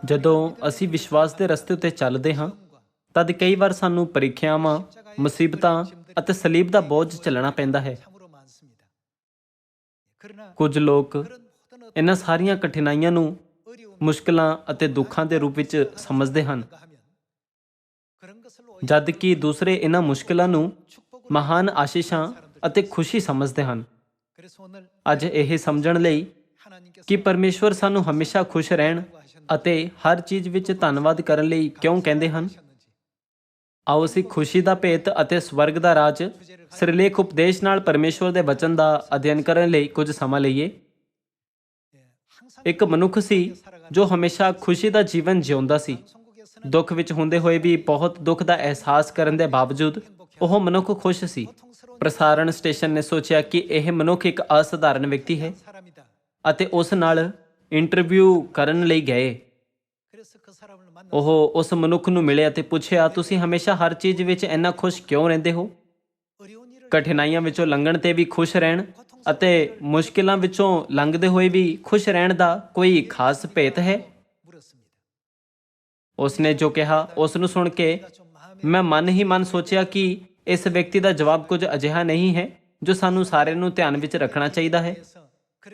ਜਦੋਂ ਅਸੀਂ ਵਿਸ਼ਵਾਸ ਦੇ ਰਸਤੇ ਉੱਤੇ ਚੱਲਦੇ ਹਾਂ, ਤਦ ਕਈ ਵਾਰ ਸਾਨੂੰ ਪ੍ਰੀਖਿਆਵਾਂ, ਮੁਸੀਬਤਾਂ ਅਤੇ ਸਲੀਬ ਦਾ ਬੋਝ ਝੱਲਣਾ ਪੈਂਦਾ ਹੈ। ਕੁਝ ਲੋਕ ਇਹਨਾਂ ਸਾਰੀਆਂ ਕਠਿਨਾਈਆਂ ਨੂੰ ਮੁਸ਼ਕਲਾਂ ਅਤੇ ਦੁੱਖਾਂ ਦੇ ਰੂਪ ਵਿੱਚ ਸਮਝਦੇ ਹਨ, ਜਦ ਕਿ ਦੂਸਰੇ ਇਹਨਾਂ ਮੁਸ਼ਕਲਾਂ ਨੂੰ ਮਹਾਨ ਆਸ਼ੀਸ਼ਾਂ ਅਤੇ ਖੁਸ਼ੀ ਸਮਝਦੇ ਹਨ। ਅੱਜ ਇਹ ਸਮਝਣ ਲਈ ਕਿ ਪਰਮੇਸ਼ਵਰ ਸਾਨੂੰ ਹਮੇਸ਼ਾ ਖੁਸ਼ ਰਹਿਣ ਅਤੇ ਹਰ ਚੀਜ਼ ਵਿੱਚ ਧੰਨਵਾਦ ਕਰਨ ਲਈ ਕਿਉਂ ਕਹਿੰਦੇ ਹਨ, ਆਓ ਅਸੀਂ ਖੁਸ਼ੀ ਦਾ ਭੇਤ ਅਤੇ ਸਵਰਗ ਦਾ ਰਾਜ ਸਿਰਲੇਖ ਉਪਦੇਸ਼ ਨਾਲ ਪਰਮੇਸ਼ਵਰ ਦੇ ਵਚਨ ਦਾ ਅਧਿਐਨ ਕਰਨ ਲਈ ਕੁਝ ਸਮਾਂ ਲਈਏ। ਇੱਕ ਮਨੁੱਖ ਸੀ ਜੋ ਹਮੇਸ਼ਾ ਖੁਸ਼ੀ ਦਾ ਜੀਵਨ ਜਿਉਂਦਾ ਸੀ। ਦੁੱਖ ਵਿੱਚ ਹੁੰਦੇ ਹੋਏ ਵੀ ਬਹੁਤ ਦੁੱਖ ਦਾ ਅਹਿਸਾਸ ਕਰਨ ਦੇ ਬਾਵਜੂਦ ਉਹ ਮਨੁੱਖ ਖੁਸ਼ ਸੀ। ਪ੍ਰਸਾਰਣ ਸਟੇਸ਼ਨ ਨੇ ਸੋਚਿਆ ਕਿ ਇਹ ਮਨੁੱਖ ਇੱਕ ਅਸਾਧਾਰਨ ਵਿਅਕਤੀ ਹੈ ਅਤੇ ਉਸ ਨਾਲ ਇੰਟਰਵਿਊ ਕਰਨ ਲਈ ਗਏ। ਉਹ ਉਸ ਮਨੁੱਖ ਨੂੰ ਮਿਲੇ ਅਤੇ ਪੁੱਛਿਆ, ਤੁਸੀਂ ਹਮੇਸ਼ਾ ਹਰ ਚੀਜ਼ ਵਿੱਚ ਇੰਨਾ ਖੁਸ਼ ਕਿਉਂ ਰਹਿੰਦੇ ਹੋ? ਕਠਿਨਾਈਆਂ ਵਿੱਚੋਂ ਲੰਘਣ ਤੇ ਵੀ ਖੁਸ਼ ਰਹਿਣ ਅਤੇ ਮੁਸ਼ਕਿਲਾਂ ਵਿੱਚੋਂ ਲੰਘਦੇ ਹੋਏ ਵੀ ਖੁਸ਼ ਰਹਿਣ ਦਾ ਕੋਈ ਖਾਸ ਭੇਤ ਹੈ? ਉਸਨੇ ਜੋ ਕਿਹਾ, ਉਸ ਨੂੰ ਸੁਣ ਕੇ ਮੈਂ ਮਨ ਹੀ ਮਨ ਸੋਚਿਆ ਕਿ ਇਸ ਵਿਅਕਤੀ ਦਾ ਜਵਾਬ ਕੁਝ ਅਜਿਹਾ ਨਹੀਂ ਹੈ ਜੋ ਸਾਨੂੰ ਸਾਰਿਆਂ ਨੂੰ ਧਿਆਨ ਵਿੱਚ ਰੱਖਣਾ ਚਾਹੀਦਾ ਹੈ।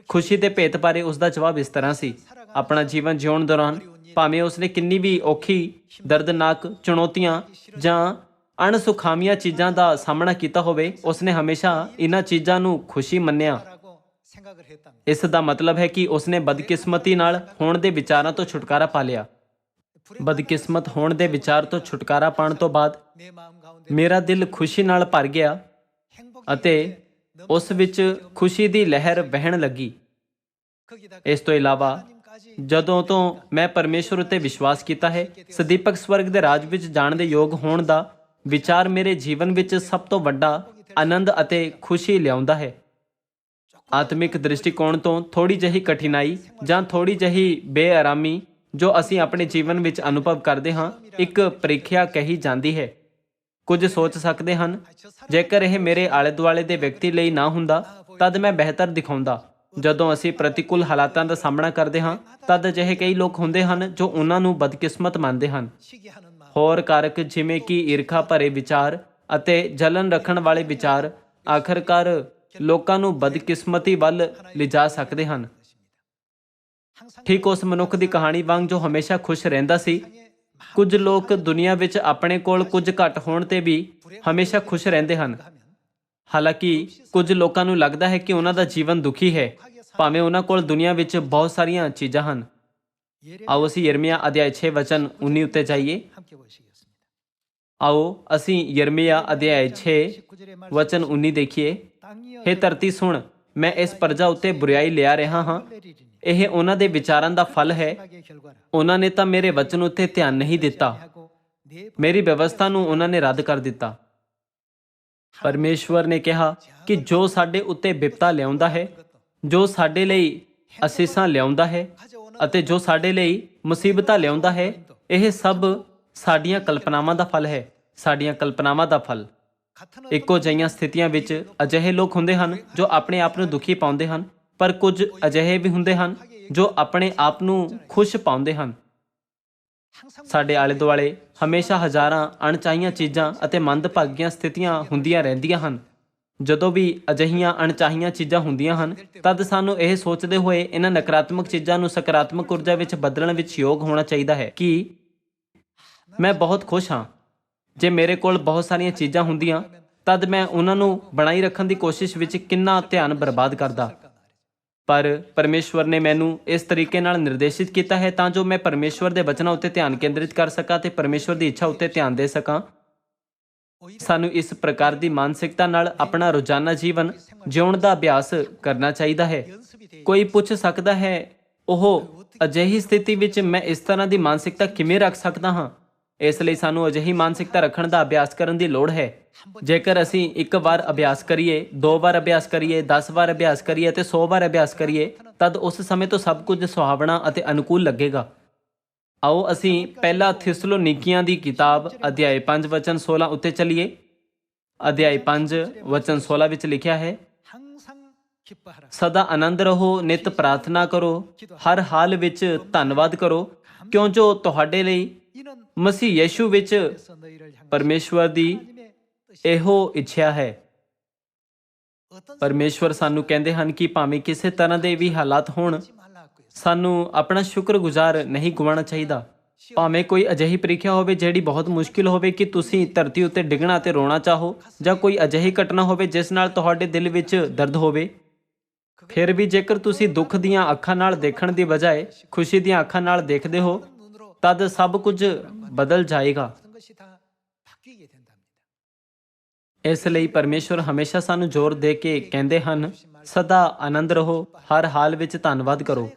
ਖੁਸ਼ੀ ਦੇ ਭੇਤ ਬਾਰੇ ਉਸ ਦਾ ਜਵਾਬ ਇਸ ਤਰ੍ਹਾਂ ਸੀ, ਆਪਣਾ ਜੀਵਨ ਜਿਉਣ ਦੌਰਾਨ ਭਾਵੇਂ ਉਸਨੇ ਕਿੰਨੀ ਵੀ ਔਖੀ, ਦਰਦਨਾਕ ਚੁਣੌਤੀਆਂ ਜਾਂ ਅਣਸੁਖਾਵੀਆਂ ਚੀਜ਼ਾਂ ਦਾ ਸਾਹਮਣਾ ਕੀਤਾ ਹੋਵੇ, ਉਸਨੇ ਹਮੇਸ਼ਾ ਇਹਨਾਂ ਚੀਜ਼ਾਂ ਨੂੰ ਖੁਸ਼ੀ ਮੰਨਿਆ। ਇਸ ਦਾ ਮਤਲਬ ਹੈ ਕਿ ਉਸਨੇ ਬਦਕਿਸਮਤੀ ਨਾਲ ਹੋਣ ਦੇ ਵਿਚਾਰਾਂ ਤੋਂ ਛੁਟਕਾਰਾ ਪਾ ਲਿਆ। ਬਦਕਿਸਮਤ ਹੋਣ ਦੇ ਵਿਚਾਰ ਤੋਂ ਛੁਟਕਾਰਾ ਪਾਉਣ ਤੋਂ ਬਾਅਦ ਮੇਰਾ ਦਿਲ ਖੁਸ਼ੀ ਨਾਲ ਭਰ ਗਿਆ ਅਤੇ ਉਸ ਵਿੱਚ ਖੁਸ਼ੀ ਦੀ ਲਹਿਰ ਵਹਿਣ ਲੱਗੀ। ਇਸ ਤੋਂ ਇਲਾਵਾ ਜਦੋਂ ਤੋਂ ਮੈਂ ਪਰਮੇਸ਼ਵਰ ਉੱਤੇ ਵਿਸ਼ਵਾਸ ਕੀਤਾ ਹੈ, ਸਦੀਪਕ ਸਵਰਗ ਦੇ ਰਾਜ ਵਿੱਚ ਜਾਣ ਦੇ ਯੋਗ ਹੋਣ ਦਾ ਵਿਚਾਰ ਮੇਰੇ ਜੀਵਨ ਵਿੱਚ ਸਭ ਤੋਂ ਵੱਡਾ ਆਨੰਦ ਅਤੇ ਖੁਸ਼ੀ ਲਿਆਉਂਦਾ ਹੈ। ਆਤਮਿਕ ਦ੍ਰਿਸ਼ਟੀਕੋਣ ਤੋਂ ਥੋੜੀ ਜਿਹੀ ਕਠਿਨਾਈ ਜਾਂ ਥੋੜੀ ਜਿਹੀ ਬੇਆਰਾਮੀ ਜੋ ਅਸੀਂ ਆਪਣੇ ਜੀਵਨ ਵਿੱਚ ਅਨੁਭਵ ਕਰਦੇ ਹਾਂ, ਇੱਕ ਪ੍ਰੀਖਿਆ ਕਹੀ ਜਾਂਦੀ ਹੈ। ਕੁਝ ਸੋਚ ਸਕਦੇ ਹਨ, ਜੇਕਰ ਇਹ ਮੇਰੇ ਆਲੇ ਦੁਆਲੇ ਦੇ ਵਿਅਕਤੀ ਲਈ ਨਾ ਹੁੰਦਾ ਤਦ ਮੈਂ ਬਿਹਤਰ ਦਿਖਾਉਂਦਾ। ਜਦੋਂ ਅਸੀਂ ਪ੍ਰਤੀਕੂਲ ਹਾਲਾਤਾਂ ਦਾ ਸਾਹਮਣਾ ਕਰਦੇ ਹਾਂ, ਤਦ ਅਜਿਹੇ ਕਈ ਲੋਕ ਹੁੰਦੇ ਹਨ ਜੋ ਉਹਨਾਂ ਨੂੰ ਬਦਕਿਸਮਤ ਮੰਨਦੇ ਹਨ। ਹੋਰ ਕਾਰਕ ਜਿਵੇਂ ਕਿ ਈਰਖਾ ਭਰੇ ਵਿਚਾਰ ਅਤੇ ਜਲਨ ਰੱਖਣ ਵਾਲੇ ਵਿਚਾਰ ਆਖਰਕਾਰ ਲੋਕਾਂ ਨੂੰ ਬਦਕਿਸਮਤੀ ਵੱਲ ਲਿਜਾ ਸਕਦੇ ਹਨ। ਠੀਕ ਉਸ ਮਨੁੱਖ ਦੀ ਕਹਾਣੀ ਵਾਂਗ ਜੋ ਹਮੇਸ਼ਾ ਖੁਸ਼ ਰਹਿੰਦਾ ਸੀ, ਕੁਝ ਲੋਕ ਦੁਨੀਆ ਵਿੱਚ ਆਪਣੇ ਕੋਲ ਕੁਝ ਘੱਟ ਹੋਣ ਤੇ ਵੀ ਹਮੇਸ਼ਾ ਖੁਸ਼ ਰਹਿੰਦੇ ਹਨ। ਹਾਲਾਂਕਿ ਕੁਝ ਲੋਕਾਂ ਨੂੰ ਲੱਗਦਾ ਹੈ ਕਿ ਉਹਨਾਂ ਦਾ ਜੀਵਨ ਦੁਖੀ ਹੈ, ਭਾਵੇਂ ਉਹਨਾਂ ਕੋਲ ਦੁਨੀਆ ਵਿੱਚ ਬਹੁਤ ਸਾਰੀਆਂ ਚੀਜ਼ਾਂ ਹਨ। ਆਓ ਅਸੀਂ ਯਰਮੀਆ ਅਧਿਆਇ 6 ਵਚਨ 19 ਉੱਤੇ ਜਾਈਏ। ਆਓ ਅਸੀਂ ਯਰਮੀਆ ਅਧਿਆਇ 6 ਵਚਨ 19 ਦੇਖੀਏ। ਹੇ ਧਰਤੀ ਸੁਣ, ਮੈਂ ਇਸ ਪ੍ਰਜਾ ਉੱਤੇ ਬੁਰਾਈ ਲਿਆ ਰਿਹਾ ਹਾਂ। ਇਹ ਉਹਨਾਂ ਦੇ ਵਿਚਾਰਾਂ ਦਾ ਫਲ ਹੈ। ਉਹਨਾਂ ਨੇ ਤਾਂ ਮੇਰੇ ਵਚਨ ਉੱਤੇ ਧਿਆਨ ਨਹੀਂ ਦਿੱਤਾ। ਮੇਰੀ ਵਿਵਸਥਾ ਨੂੰ ਉਹਨਾਂ ਨੇ ਰੱਦ ਕਰ ਦਿੱਤਾ। ਪਰਮੇਸ਼ਵਰ ਨੇ ਕਿਹਾ ਕਿ ਜੋ ਸਾਡੇ ਉੱਤੇ ਬਿਪਤਾ ਲਿਆਉਂਦਾ ਹੈ, ਜੋ ਸਾਡੇ ਲਈ ਅਸੀਸਾਂ ਲਿਆਉਂਦਾ ਹੈ ਅਤੇ ਜੋ ਸਾਡੇ ਲਈ ਮੁਸੀਬਤਾਂ ਲਿਆਉਂਦਾ ਹੈ, ਇਹ ਸਭ ਸਾਡੀਆਂ ਕਲਪਨਾਵਾਂ ਦਾ ਫਲ ਹੈ। ਸਾਡੀਆਂ ਕਲਪਨਾਵਾਂ ਦਾ ਫਲ। ਇੱਕੋ ਜਿਹੀਆਂ ਸਥਿਤੀਆਂ ਵਿੱਚ ਅਜਿਹੇ ਲੋਕ ਹੁੰਦੇ ਹਨ ਜੋ ਆਪਣੇ ਆਪ ਨੂੰ ਦੁਖੀ ਪਾਉਂਦੇ ਹਨ, ਪਰ ਕੁਝ ਅਜਿਹੇ ਵੀ ਹੁੰਦੇ ਹਨ ਜੋ ਆਪਣੇ ਆਪ ਨੂੰ ਖੁਸ਼ ਪਾਉਂਦੇ ਹਨ। ਸਾਡੇ ਆਲੇ ਦੁਆਲੇ ਹਮੇਸ਼ਾ ਹਜ਼ਾਰਾਂ ਅਣਚਾਹੀਆਂ ਚੀਜ਼ਾਂ ਅਤੇ ਮੰਦਭਾਗੀਆਂ ਸਥਿਤੀਆਂ ਹੁੰਦੀਆਂ ਰਹਿੰਦੀਆਂ ਹਨ। ਜਦੋਂ ਵੀ ਅਜਿਹੀਆਂ ਅਣਚਾਹੀਆਂ ਚੀਜ਼ਾਂ ਹੁੰਦੀਆਂ ਹਨ, ਤਦ ਸਾਨੂੰ ਇਹ ਸੋਚਦੇ ਹੋਏ ਇਹਨਾਂ ਨਕਾਰਾਤਮਕ ਚੀਜ਼ਾਂ ਨੂੰ ਸਕਾਰਾਤਮਕ ਊਰਜਾ ਵਿੱਚ ਬਦਲਣ ਵਿੱਚ ਯੋਗ ਹੋਣਾ ਚਾਹੀਦਾ ਹੈ ਕਿ ਮੈਂ ਬਹੁਤ ਖੁਸ਼ ਹਾਂ। ਜੇ ਮੇਰੇ ਕੋਲ ਬਹੁਤ ਸਾਰੀਆਂ ਚੀਜ਼ਾਂ ਹੁੰਦੀਆਂ, ਤਦ ਮੈਂ ਉਹਨਾਂ ਨੂੰ ਬਣਾਈ ਰੱਖਣ ਦੀ ਕੋਸ਼ਿਸ਼ ਵਿੱਚ ਕਿੰਨਾ ਧਿਆਨ ਬਰਬਾਦ ਕਰਦਾ। ਪਰ ਪਰਮੇਸ਼ਵਰ ਨੇ ਮੈਨੂੰ ਇਸ ਤਰੀਕੇ ਨਾਲ ਨਿਰਦੇਸ਼ਿਤ ਕੀਤਾ ਹੈ ਤਾਂ ਜੋ ਮੈਂ ਪਰਮੇਸ਼ਵਰ ਦੇ ਵਚਨਾਂ ਉੱਤੇ ਧਿਆਨ ਕੇਂਦਰਿਤ ਕਰ ਸਕਾਂ ਤੇ ਪਰਮੇਸ਼ਵਰ ਦੀ ਇੱਛਾ ਉੱਤੇ ਧਿਆਨ ਦੇ ਸਕਾਂ। ਸਾਨੂੰ ਇਸ ਪ੍ਰਕਾਰ ਦੀ ਮਾਨਸਿਕਤਾ ਨਾਲ ਆਪਣਾ ਰੋਜ਼ਾਨਾ ਜੀਵਨ ਜਿਉਣ ਦਾ ਅਭਿਆਸ ਕਰਨਾ ਚਾਹੀਦਾ ਹੈ। ਕੋਈ ਪੁੱਛ ਸਕਦਾ ਹੈ, ਉਹ ਅਜਿਹੀ ਸਥਿਤੀ ਵਿੱਚ ਮੈਂ ਇਸ ਤਰ੍ਹਾਂ ਦੀ ਮਾਨਸਿਕਤਾ ਕਿਵੇਂ ਰੱਖ ਸਕਦਾ ਹਾਂ? ਇਸ ਲਈ ਸਾਨੂੰ ਅਜਿਹੀ ਮਾਨਸਿਕਤਾ ਰੱਖਣ ਦਾ ਅਭਿਆਸ ਕਰਨ ਦੀ ਲੋੜ ਹੈ। ਜੇਕਰ ਅਸੀਂ ਇੱਕ ਵਾਰ ਅਭਿਆਸ ਕਰੀਏ, 2 ਵਾਰ ਅਭਿਆਸ ਕਰੀਏ, 10 ਵਾਰ ਅਭਿਆਸ ਕਰੀਏ ਅਤੇ 100 ਵਾਰ ਅਭਿਆਸ ਕਰੀਏ, ਤਦ ਉਸ ਸਮੇਂ ਤੋਂ ਸਭ ਕੁਝ ਸੁਹਾਵਣਾ ਅਤੇ ਅਨੁਕੂਲ ਲੱਗੇਗਾ। ਆਓ ਅਸੀਂ ਪਹਿਲਾ ਥਿਸਲੋਨੀਕੀਆਂ ਦੀ ਕਿਤਾਬ ਅਧਿਆਇ 5 ਵਚਨ 16 ਉੱਤੇ ਚੱਲੀਏ। ਅਧਿਆਇ 5 ਵਚਨ 16 ਵਿੱਚ ਲਿਖਿਆ ਹੈ, ਸਦਾ ਆਨੰਦ ਰਹੋ, ਨਿਤ ਪ੍ਰਾਰਥਨਾ ਕਰੋ, ਹਰ ਹਾਲ ਵਿੱਚ ਧੰਨਵਾਦ ਕਰੋ, ਕਿਉਂ ਜੋ ਤੁਹਾਡੇ ਲਈ ਮਸੀਹ ਯੀਸ਼ੂ ਵਿੱਚ ਪਰਮੇਸ਼ਵਰ ਦੀ ਇਹੋ ਇੱਛਾ ਹੈ। ਪਰਮੇਸ਼ਵਰ ਸਾਨੂੰ ਕਹਿੰਦੇ ਹਨ ਕਿ ਭਾਵੇਂ ਕਿਸੇ ਤਰ੍ਹਾਂ ਦੇ ਵੀ ਹਾਲਾਤ ਹੋਣ, ਸਾਨੂੰ ਆਪਣਾ ਸ਼ੁਕਰਗੁਜ਼ਾਰ ਨਹੀਂ ਗੁਆਉਣਾ ਚਾਹੀਦਾ। ਭਾਵੇਂ ਕੋਈ ਅਜਿਹੀ ਪ੍ਰੀਖਿਆ ਹੋਵੇ ਜਿਹੜੀ ਬਹੁਤ ਮੁਸ਼ਕਿਲ ਹੋਵੇ ਕਿ ਤੁਸੀਂ ਧਰਤੀ ਉੱਤੇ ਡਿੱਗਣਾ ਅਤੇ ਰੋਣਾ ਚਾਹੋ, ਜਾਂ ਕੋਈ ਅਜਿਹੀ ਘਟਨਾ ਹੋਵੇ ਜਿਸ ਨਾਲ ਤੁਹਾਡੇ ਦਿਲ ਵਿੱਚ ਦਰਦ ਹੋਵੇ, ਫਿਰ ਵੀ ਜੇਕਰ ਤੁਸੀਂ ਦੁੱਖ ਦੀਆਂ ਅੱਖਾਂ ਨਾਲ ਦੇਖਣ ਦੀ ਬਜਾਏ ਖੁਸ਼ੀ ਦੀਆਂ ਅੱਖਾਂ ਨਾਲ ਦੇਖਦੇ ਹੋ, ਤਦ ਸਭ ਕੁਝ ਬਦਲ ਜਾਏਗਾ। ਇਸ ਲਈ ਪਰਮੇਸ਼ਵਰ ਹਮੇਸ਼ਾ ਸਾਨੂੰ ਜ਼ੋਰ ਦੇ ਕੇ ਕਹਿੰਦੇ ਹਨ, ਸਦਾ ਆਨੰਦ ਰਹੋ, ਹਰ ਹਾਲ ਵਿੱਚ ਧੰਨਵਾਦ ਕਰੋ।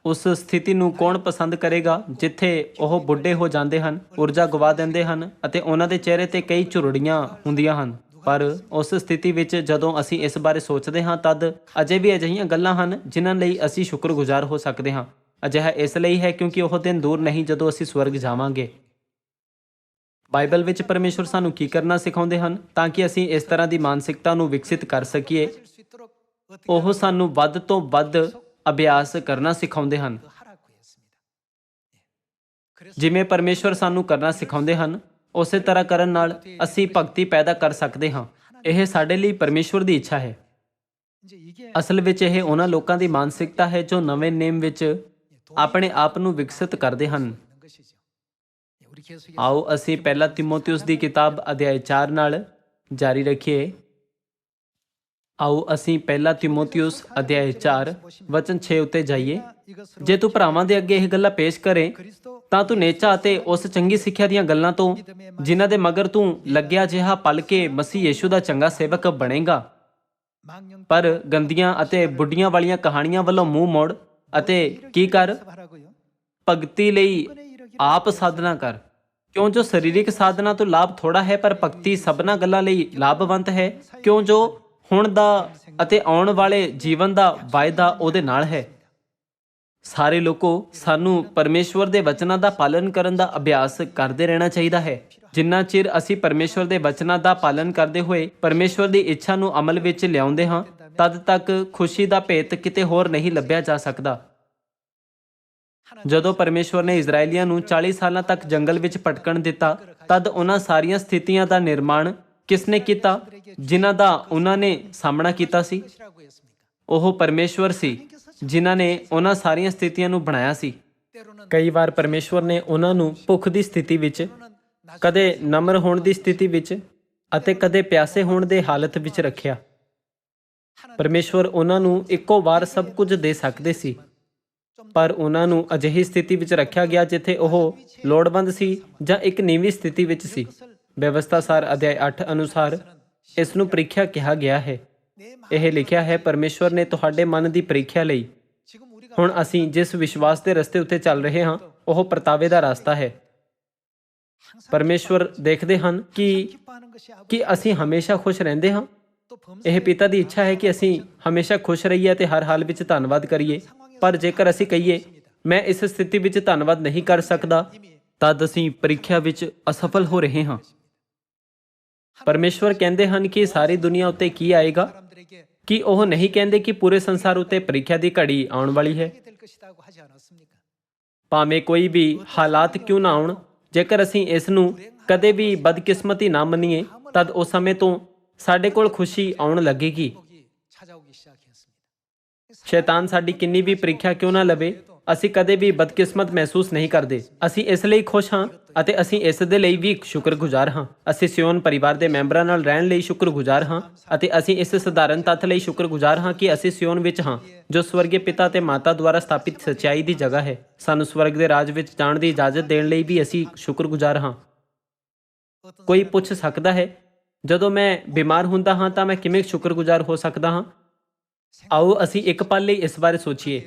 ਉਸ ਸਥਿਤੀ ਨੂੰ ਕੌਣ ਪਸੰਦ ਕਰੇਗਾ ਜਿੱਥੇ ਉਹ ਬੁੱਢੇ ਹੋ ਜਾਂਦੇ ਹਨ, ਊਰਜਾ ਗਵਾ ਦਿੰਦੇ ਹਨ ਅਤੇ ਉਹਨਾਂ ਦੇ ਚਿਹਰੇ ਤੇ ਕਈ ਝੁਰੜੀਆਂ ਹੁੰਦੀਆਂ ਹਨ। ਪਰ ਉਸ ਸਥਿਤੀ ਵਿੱਚ ਜਦੋਂ ਅਸੀਂ ਇਸ ਬਾਰੇ ਸੋਚਦੇ ਹਾਂ, ਤਦ ਅਜੇ ਵੀ ਅਜਿਹੀਆਂ ਗੱਲਾਂ ਹਨ ਜਿਨ੍ਹਾਂ ਲਈ ਅਸੀਂ ਸ਼ੁਕਰਗੁਜ਼ਾਰ ਹੋ ਸਕਦੇ ਹਾਂ। ਅਜਿਹਾ ਇਸ ਲਈ ਹੈ ਕਿਉਂਕਿ ਉਹ ਦਿਨ ਦੂਰ ਨਹੀਂ ਜਦੋਂ ਅਸੀਂ ਸਵਰਗ ਜਾਵਾਂਗੇ। ਬਾਈਬਲ ਵਿੱਚ ਪਰਮੇਸ਼ਵਰ ਸਾਨੂੰ ਕੀ ਕਰਨਾ ਸਿਖਾਉਂਦੇ ਹਨ ਤਾਂ ਕਿ ਅਸੀਂ ਇਸ ਤਰ੍ਹਾਂ ਦੀ ਮਾਨਸਿਕਤਾ ਨੂੰ ਵਿਕਸਿਤ ਕਰ ਸਕੀਏ। ਉਹ ਸਾਨੂੰ ਵੱਧ ਤੋਂ ਵੱਧ ਅਭਿਆਸ ਕਰਨਾ ਸਿਖਾਉਂਦੇ ਹਨ। ਜਿਵੇਂ ਪਰਮੇਸ਼ਵਰ ਸਾਨੂੰ ਕਰਨਾ ਸਿਖਾਉਂਦੇ ਹਨ, ਉਸੇ ਤਰ੍ਹਾਂ ਕਰਨ ਨਾਲ ਅਸੀਂ ਭਗਤੀ ਪੈਦਾ ਕਰ ਸਕਦੇ ਹਾਂ। ਇਹ ਸਾਡੇ ਲਈ ਪਰਮੇਸ਼ਵਰ ਦੀ ਇੱਛਾ ਹੈ। ਅਸਲ ਵਿੱਚ ਇਹ ਉਹਨਾਂ ਲੋਕਾਂ ਦੀ ਮਾਨਸਿਕਤਾ ਹੈ ਜੋ ਨਵੇਂ ਨੇਮ ਵਿੱਚ ਆਪਣੇ ਆਪ ਨੂੰ ਵਿਕਸਿਤ ਕਰਦੇ ਹਨ। ਆਓ ਅਸੀਂ ਪਹਿਲਾ ਤਿਮੋਥਿਉਸ ਦੀ ਕਿਤਾਬ ਅਧਿਆਇ 4 ਨਾਲ ਜਾਰੀ ਰੱਖੀਏ। ਆਓ ਅਸੀਂ ਪਹਿਲਾ ਤਿਮੋਥਿਉਸ ਅਧਿਆਇ 4 ਵਚਨ 6 ਉੱਤੇ ਜਾਈਏ। ਜੇ ਤੂੰ ਭਰਾਵਾਂ ਦੇ ਅੱਗੇ ਇਹ ਗੱਲਾਂ ਪੇਸ਼ ਕਰੇ ਤਾਂ ਤੂੰ ਨੇਚਾ ਅਤੇ ਉਸ ਚੰਗੀ ਸਿੱਖਿਆ ਦੀਆਂ ਗੱਲਾਂ ਤੋਂ ਜਿਨ੍ਹਾਂ ਦੇ ਮਗਰ ਤੂੰ ਲੱਗਿਆ ਜਿਹਾ ਪਲ ਕੇ ਮਸੀਹ ਯੀਸ਼ੂ ਦਾ ਚੰਗਾ ਸੇਵਕ ਬਣੇਗਾ। ਪਰ ਗੰਦੀਆਂ ਅਤੇ ਬੁੱਢੀਆਂ ਵਾਲੀਆਂ ਕਹਾਣੀਆਂ ਵੱਲੋਂ ਮੂੰਹ ਮੋੜ ਅਤੇ ਕੀ ਕਰ, ਭਗਤੀ ਲਈ ਆਪ ਸਾਧਨਾ ਕਰ। ਕਿਉਂ ਜੋ ਸਰੀਰਕ ਸਾਧਨਾ ਤੋਂ ਲਾਭ ਥੋੜਾ ਹੈ, ਪਰ ਭਗਤੀ ਸਭਨਾ ਗੱਲਾਂ ਲਈ ਲਾਭਵੰਤ ਹੈ। ਕਿਉਂ ਜੋ ਹੁਣ ਦਾ ਅਤੇ ਆਉਣ ਵਾਲੇ ਜੀਵਨ ਦਾ ਵਾਅਦਾ ਉਹਦੇ ਨਾਲ ਹੈ। ਸਾਰੇ ਲੋਕੋ, ਸਾਨੂੰ ਪਰਮੇਸ਼ਵਰ ਦੇ ਵਚਨਾਂ ਦਾ ਪਾਲਨ ਕਰਨ ਦਾ ਅਭਿਆਸ ਕਰਦੇ ਰਹਿਣਾ ਚਾਹੀਦਾ ਹੈ। ਜਿੰਨਾ ਚਿਰ ਅਸੀਂ ਪਰਮੇਸ਼ਵਰ ਦੇ ਵਚਨਾਂ ਦਾ ਪਾਲਨ ਕਰਦੇ ਹੋਏ ਪਰਮੇਸ਼ਵਰ ਦੀ ਇੱਛਾ ਨੂੰ ਅਮਲ ਵਿੱਚ ਲਿਆਉਂਦੇ ਹਾਂ, ਤਦ ਤੱਕ ਖੁਸ਼ੀ ਦਾ ਭੇਤ ਕਿਤੇ ਹੋਰ ਨਹੀਂ ਲੱਭਿਆ ਜਾ ਸਕਦਾ। ਜਦੋਂ ਪਰਮੇਸ਼ਵਰ ਨੇ ਇਜ਼ਰਾਈਲੀਆਂ ਨੂੰ 40 ਸਾਲਾਂ ਤੱਕ ਜੰਗਲ ਵਿੱਚ ਭਟਕਣ ਦਿੱਤਾ, ਤਦ ਉਹਨਾਂ ਸਾਰੀਆਂ ਸਥਿਤੀਆਂ ਦਾ ਨਿਰਮਾਣ ਕਿਸ ਨੇ ਕੀਤਾ ਜਿਨ੍ਹਾਂ ਦਾ ਉਹਨਾਂ ਨੇ ਸਾਹਮਣਾ ਕੀਤਾ ਸੀ? ਉਹ ਪਰਮੇਸ਼ਵਰ ਸੀ ਜਿਨ੍ਹਾਂ ਨੇ ਉਹਨਾਂ ਸਾਰੀਆਂ ਸਥਿਤੀਆਂ ਨੂੰ ਬਣਾਇਆ ਸੀ। ਕਈ ਵਾਰ ਪਰਮੇਸ਼ਵਰ ਨੇ ਉਹਨਾਂ ਨੂੰ ਭੁੱਖ ਦੀ ਸਥਿਤੀ ਵਿੱਚ, ਕਦੇ ਨਮਰ ਹੋਣ ਦੀ ਸਥਿਤੀ ਵਿੱਚ ਅਤੇ ਕਦੇ ਪਿਆਸੇ ਹੋਣ ਦੇ ਹਾਲਤ ਵਿੱਚ ਰੱਖਿਆ। ਪਰਮੇਸ਼ਵਰ ਉਹਨਾਂ ਨੂੰ ਇੱਕੋ ਵਾਰ ਸਭ ਕੁਝ ਦੇ ਸਕਦੇ ਸੀ, ਪਰ ਉਹਨਾਂ ਨੂੰ ਅਜਿਹੀ ਸਥਿਤੀ ਵਿੱਚ ਰੱਖਿਆ ਗਿਆ ਜਿੱਥੇ ਉਹ ਲੋੜਵੰਦ ਸੀ ਜਾਂ ਇੱਕ ਨੀਵੀਂ ਸਥਿਤੀ ਵਿੱਚ ਸੀ। ਵਿਵਸਥਾ ਸਾਰ ਅਧਿਆਇ 8 ਅਨੁਸਾਰ ਇਸ ਨੂੰ ਪ੍ਰੀਖਿਆ ਕਿਹਾ ਗਿਆ ਹੈ। ਇਹ ਲਿਖਿਆ ਹੈ, ਪਰਮੇਸ਼ਵਰ ਨੇ ਤੁਹਾਡੇ ਮਨ ਦੀ ਪ੍ਰੀਖਿਆ ਲਈ। ਹੁਣ ਅਸੀਂ ਜਿਸ ਵਿਸ਼ਵਾਸ ਦੇ ਰਸਤੇ ਉੱਤੇ ਚੱਲ ਰਹੇ ਹਾਂ, ਉਹ ਪਰਤਾਵੇ ਦਾ ਰਸਤਾ ਹੈ। ਪਰਮੇਸ਼ਵਰ ਦੇਖਦੇ ਹਨ ਕਿ ਅਸੀਂ ਹਮੇਸ਼ਾ ਖੁਸ਼ ਰਹਿੰਦੇ ਹਾਂ। ਇਹ ਪਿਤਾ ਦੀ ਇੱਛਾ ਹੈ ਕਿ ਅਸੀਂ ਹਮੇਸ਼ਾ ਖੁਸ਼ ਰਹੀਏ ਅਤੇ ਹਰ ਹਾਲ ਵਿੱਚ ਧੰਨਵਾਦ ਕਰੀਏ। ਪਰ ਜੇਕਰ ਅਸੀਂ ਕਹੀਏ, ਮੈਂ ਇਸ ਸਥਿਤੀ ਵਿੱਚ ਧੰਨਵਾਦ ਨਹੀਂ ਕਰ ਸਕਦਾ, ਤਦ ਅਸੀਂ ਪ੍ਰੀਖਿਆ ਵਿੱਚ ਅਸਫਲ ਹੋ ਰਹੇ ਹਾਂ। ਪਰਮੇਸ਼ਵਰ ਕਹਿੰਦੇ ਹਨ ਕਿ ਸਾਰੀ ਦੁਨੀਆ ਉੱਤੇ ਕੀ ਆਏਗਾ। ਕੀ ਉਹ ਨਹੀਂ ਕਹਿੰਦੇ ਕਿ ਪੂਰੇ ਸੰਸਾਰ ਉੱਤੇ ਪ੍ਰੀਖਿਆ ਦੀ ਘੜੀ ਆਉਣ ਵਾਲੀ ਹੈ? ਭਾਵੇਂ ਕੋਈ ਵੀ ਹਾਲਾਤ ਕਿਉਂ ਨਾ ਆਉਣ, ਜੇਕਰ ਅਸੀਂ ਇਸ ਨੂੰ ਕਦੇ ਵੀ ਬਦਕਿਸਮਤੀ ਨਾ ਮੰਨੀਏ, ਤਦ ਉਸ ਸਮੇਂ ਤੋਂ ਸਾਡੇ ਕੋਲ ਖੁਸ਼ੀ ਆਉਣ ਲੱਗੇਗੀ। ਸ਼ੈਤਾਨ ਸਾਡੀ ਕਿੰਨੀ ਵੀ ਪ੍ਰੀਖਿਆ ਕਿਉਂ ਨਾ ਲਵੇ, ਅਸੀਂ ਕਦੇ ਵੀ ਬਦਕਿਸਮਤ ਮਹਿਸੂਸ ਨਹੀਂ ਕਰਦੇ। ਅਸੀਂ ਇਸ ਲਈ ਖੁਸ਼ ਹਾਂ ਅਤੇ ਅਸੀਂ ਇਸ ਦੇ ਲਈ ਵੀ ਸ਼ੁਕਰਗੁਜ਼ਾਰ ਹਾਂ। ਅਸੀਂ ਸਿਓਨ ਪਰਿਵਾਰ ਦੇ ਮੈਂਬਰਾਂ ਨਾਲ ਰਹਿਣ ਲਈ ਸ਼ੁਕਰਗੁਜ਼ਾਰ ਹਾਂ ਅਤੇ ਅਸੀਂ ਇਸ ਸਧਾਰਨ ਤੱਥ ਲਈ ਸ਼ੁਕਰਗੁਜ਼ਾਰ ਹਾਂ ਕਿ ਅਸੀਂ ਸਿਓਨ ਵਿੱਚ ਹਾਂ, ਜੋ ਸਵਰਗੀ ਪਿਤਾ ਤੇ ਮਾਤਾ ਦੁਆਰਾ ਸਥਾਪਿਤ ਸੱਚਾਈ ਦੀ ਜਗ੍ਹਾ ਹੈ। ਸਾਨੂੰ ਸਵਰਗ ਦੇ ਰਾਜ ਵਿੱਚ ਜਾਣ ਦੀ ਇਜਾਜ਼ਤ ਦੇਣ ਲਈ ਵੀ ਅਸੀਂ ਸ਼ੁਕਰਗੁਜ਼ਾਰ ਹਾਂ। ਕੋਈ ਪੁੱਛ ਸਕਦਾ ਹੈ, ਜਦੋਂ ਮੈਂ ਬਿਮਾਰ ਹੁੰਦਾ ਹਾਂ ਤਾਂ ਮੈਂ ਕਿਵੇਂ ਸ਼ੁਕਰਗੁਜ਼ਾਰ ਹੋ ਸਕਦਾ ਹਾਂ? ਆਓ ਅਸੀਂ ਇੱਕ ਪਲ ਲਈ ਇਸ ਬਾਰੇ ਸੋਚੀਏ।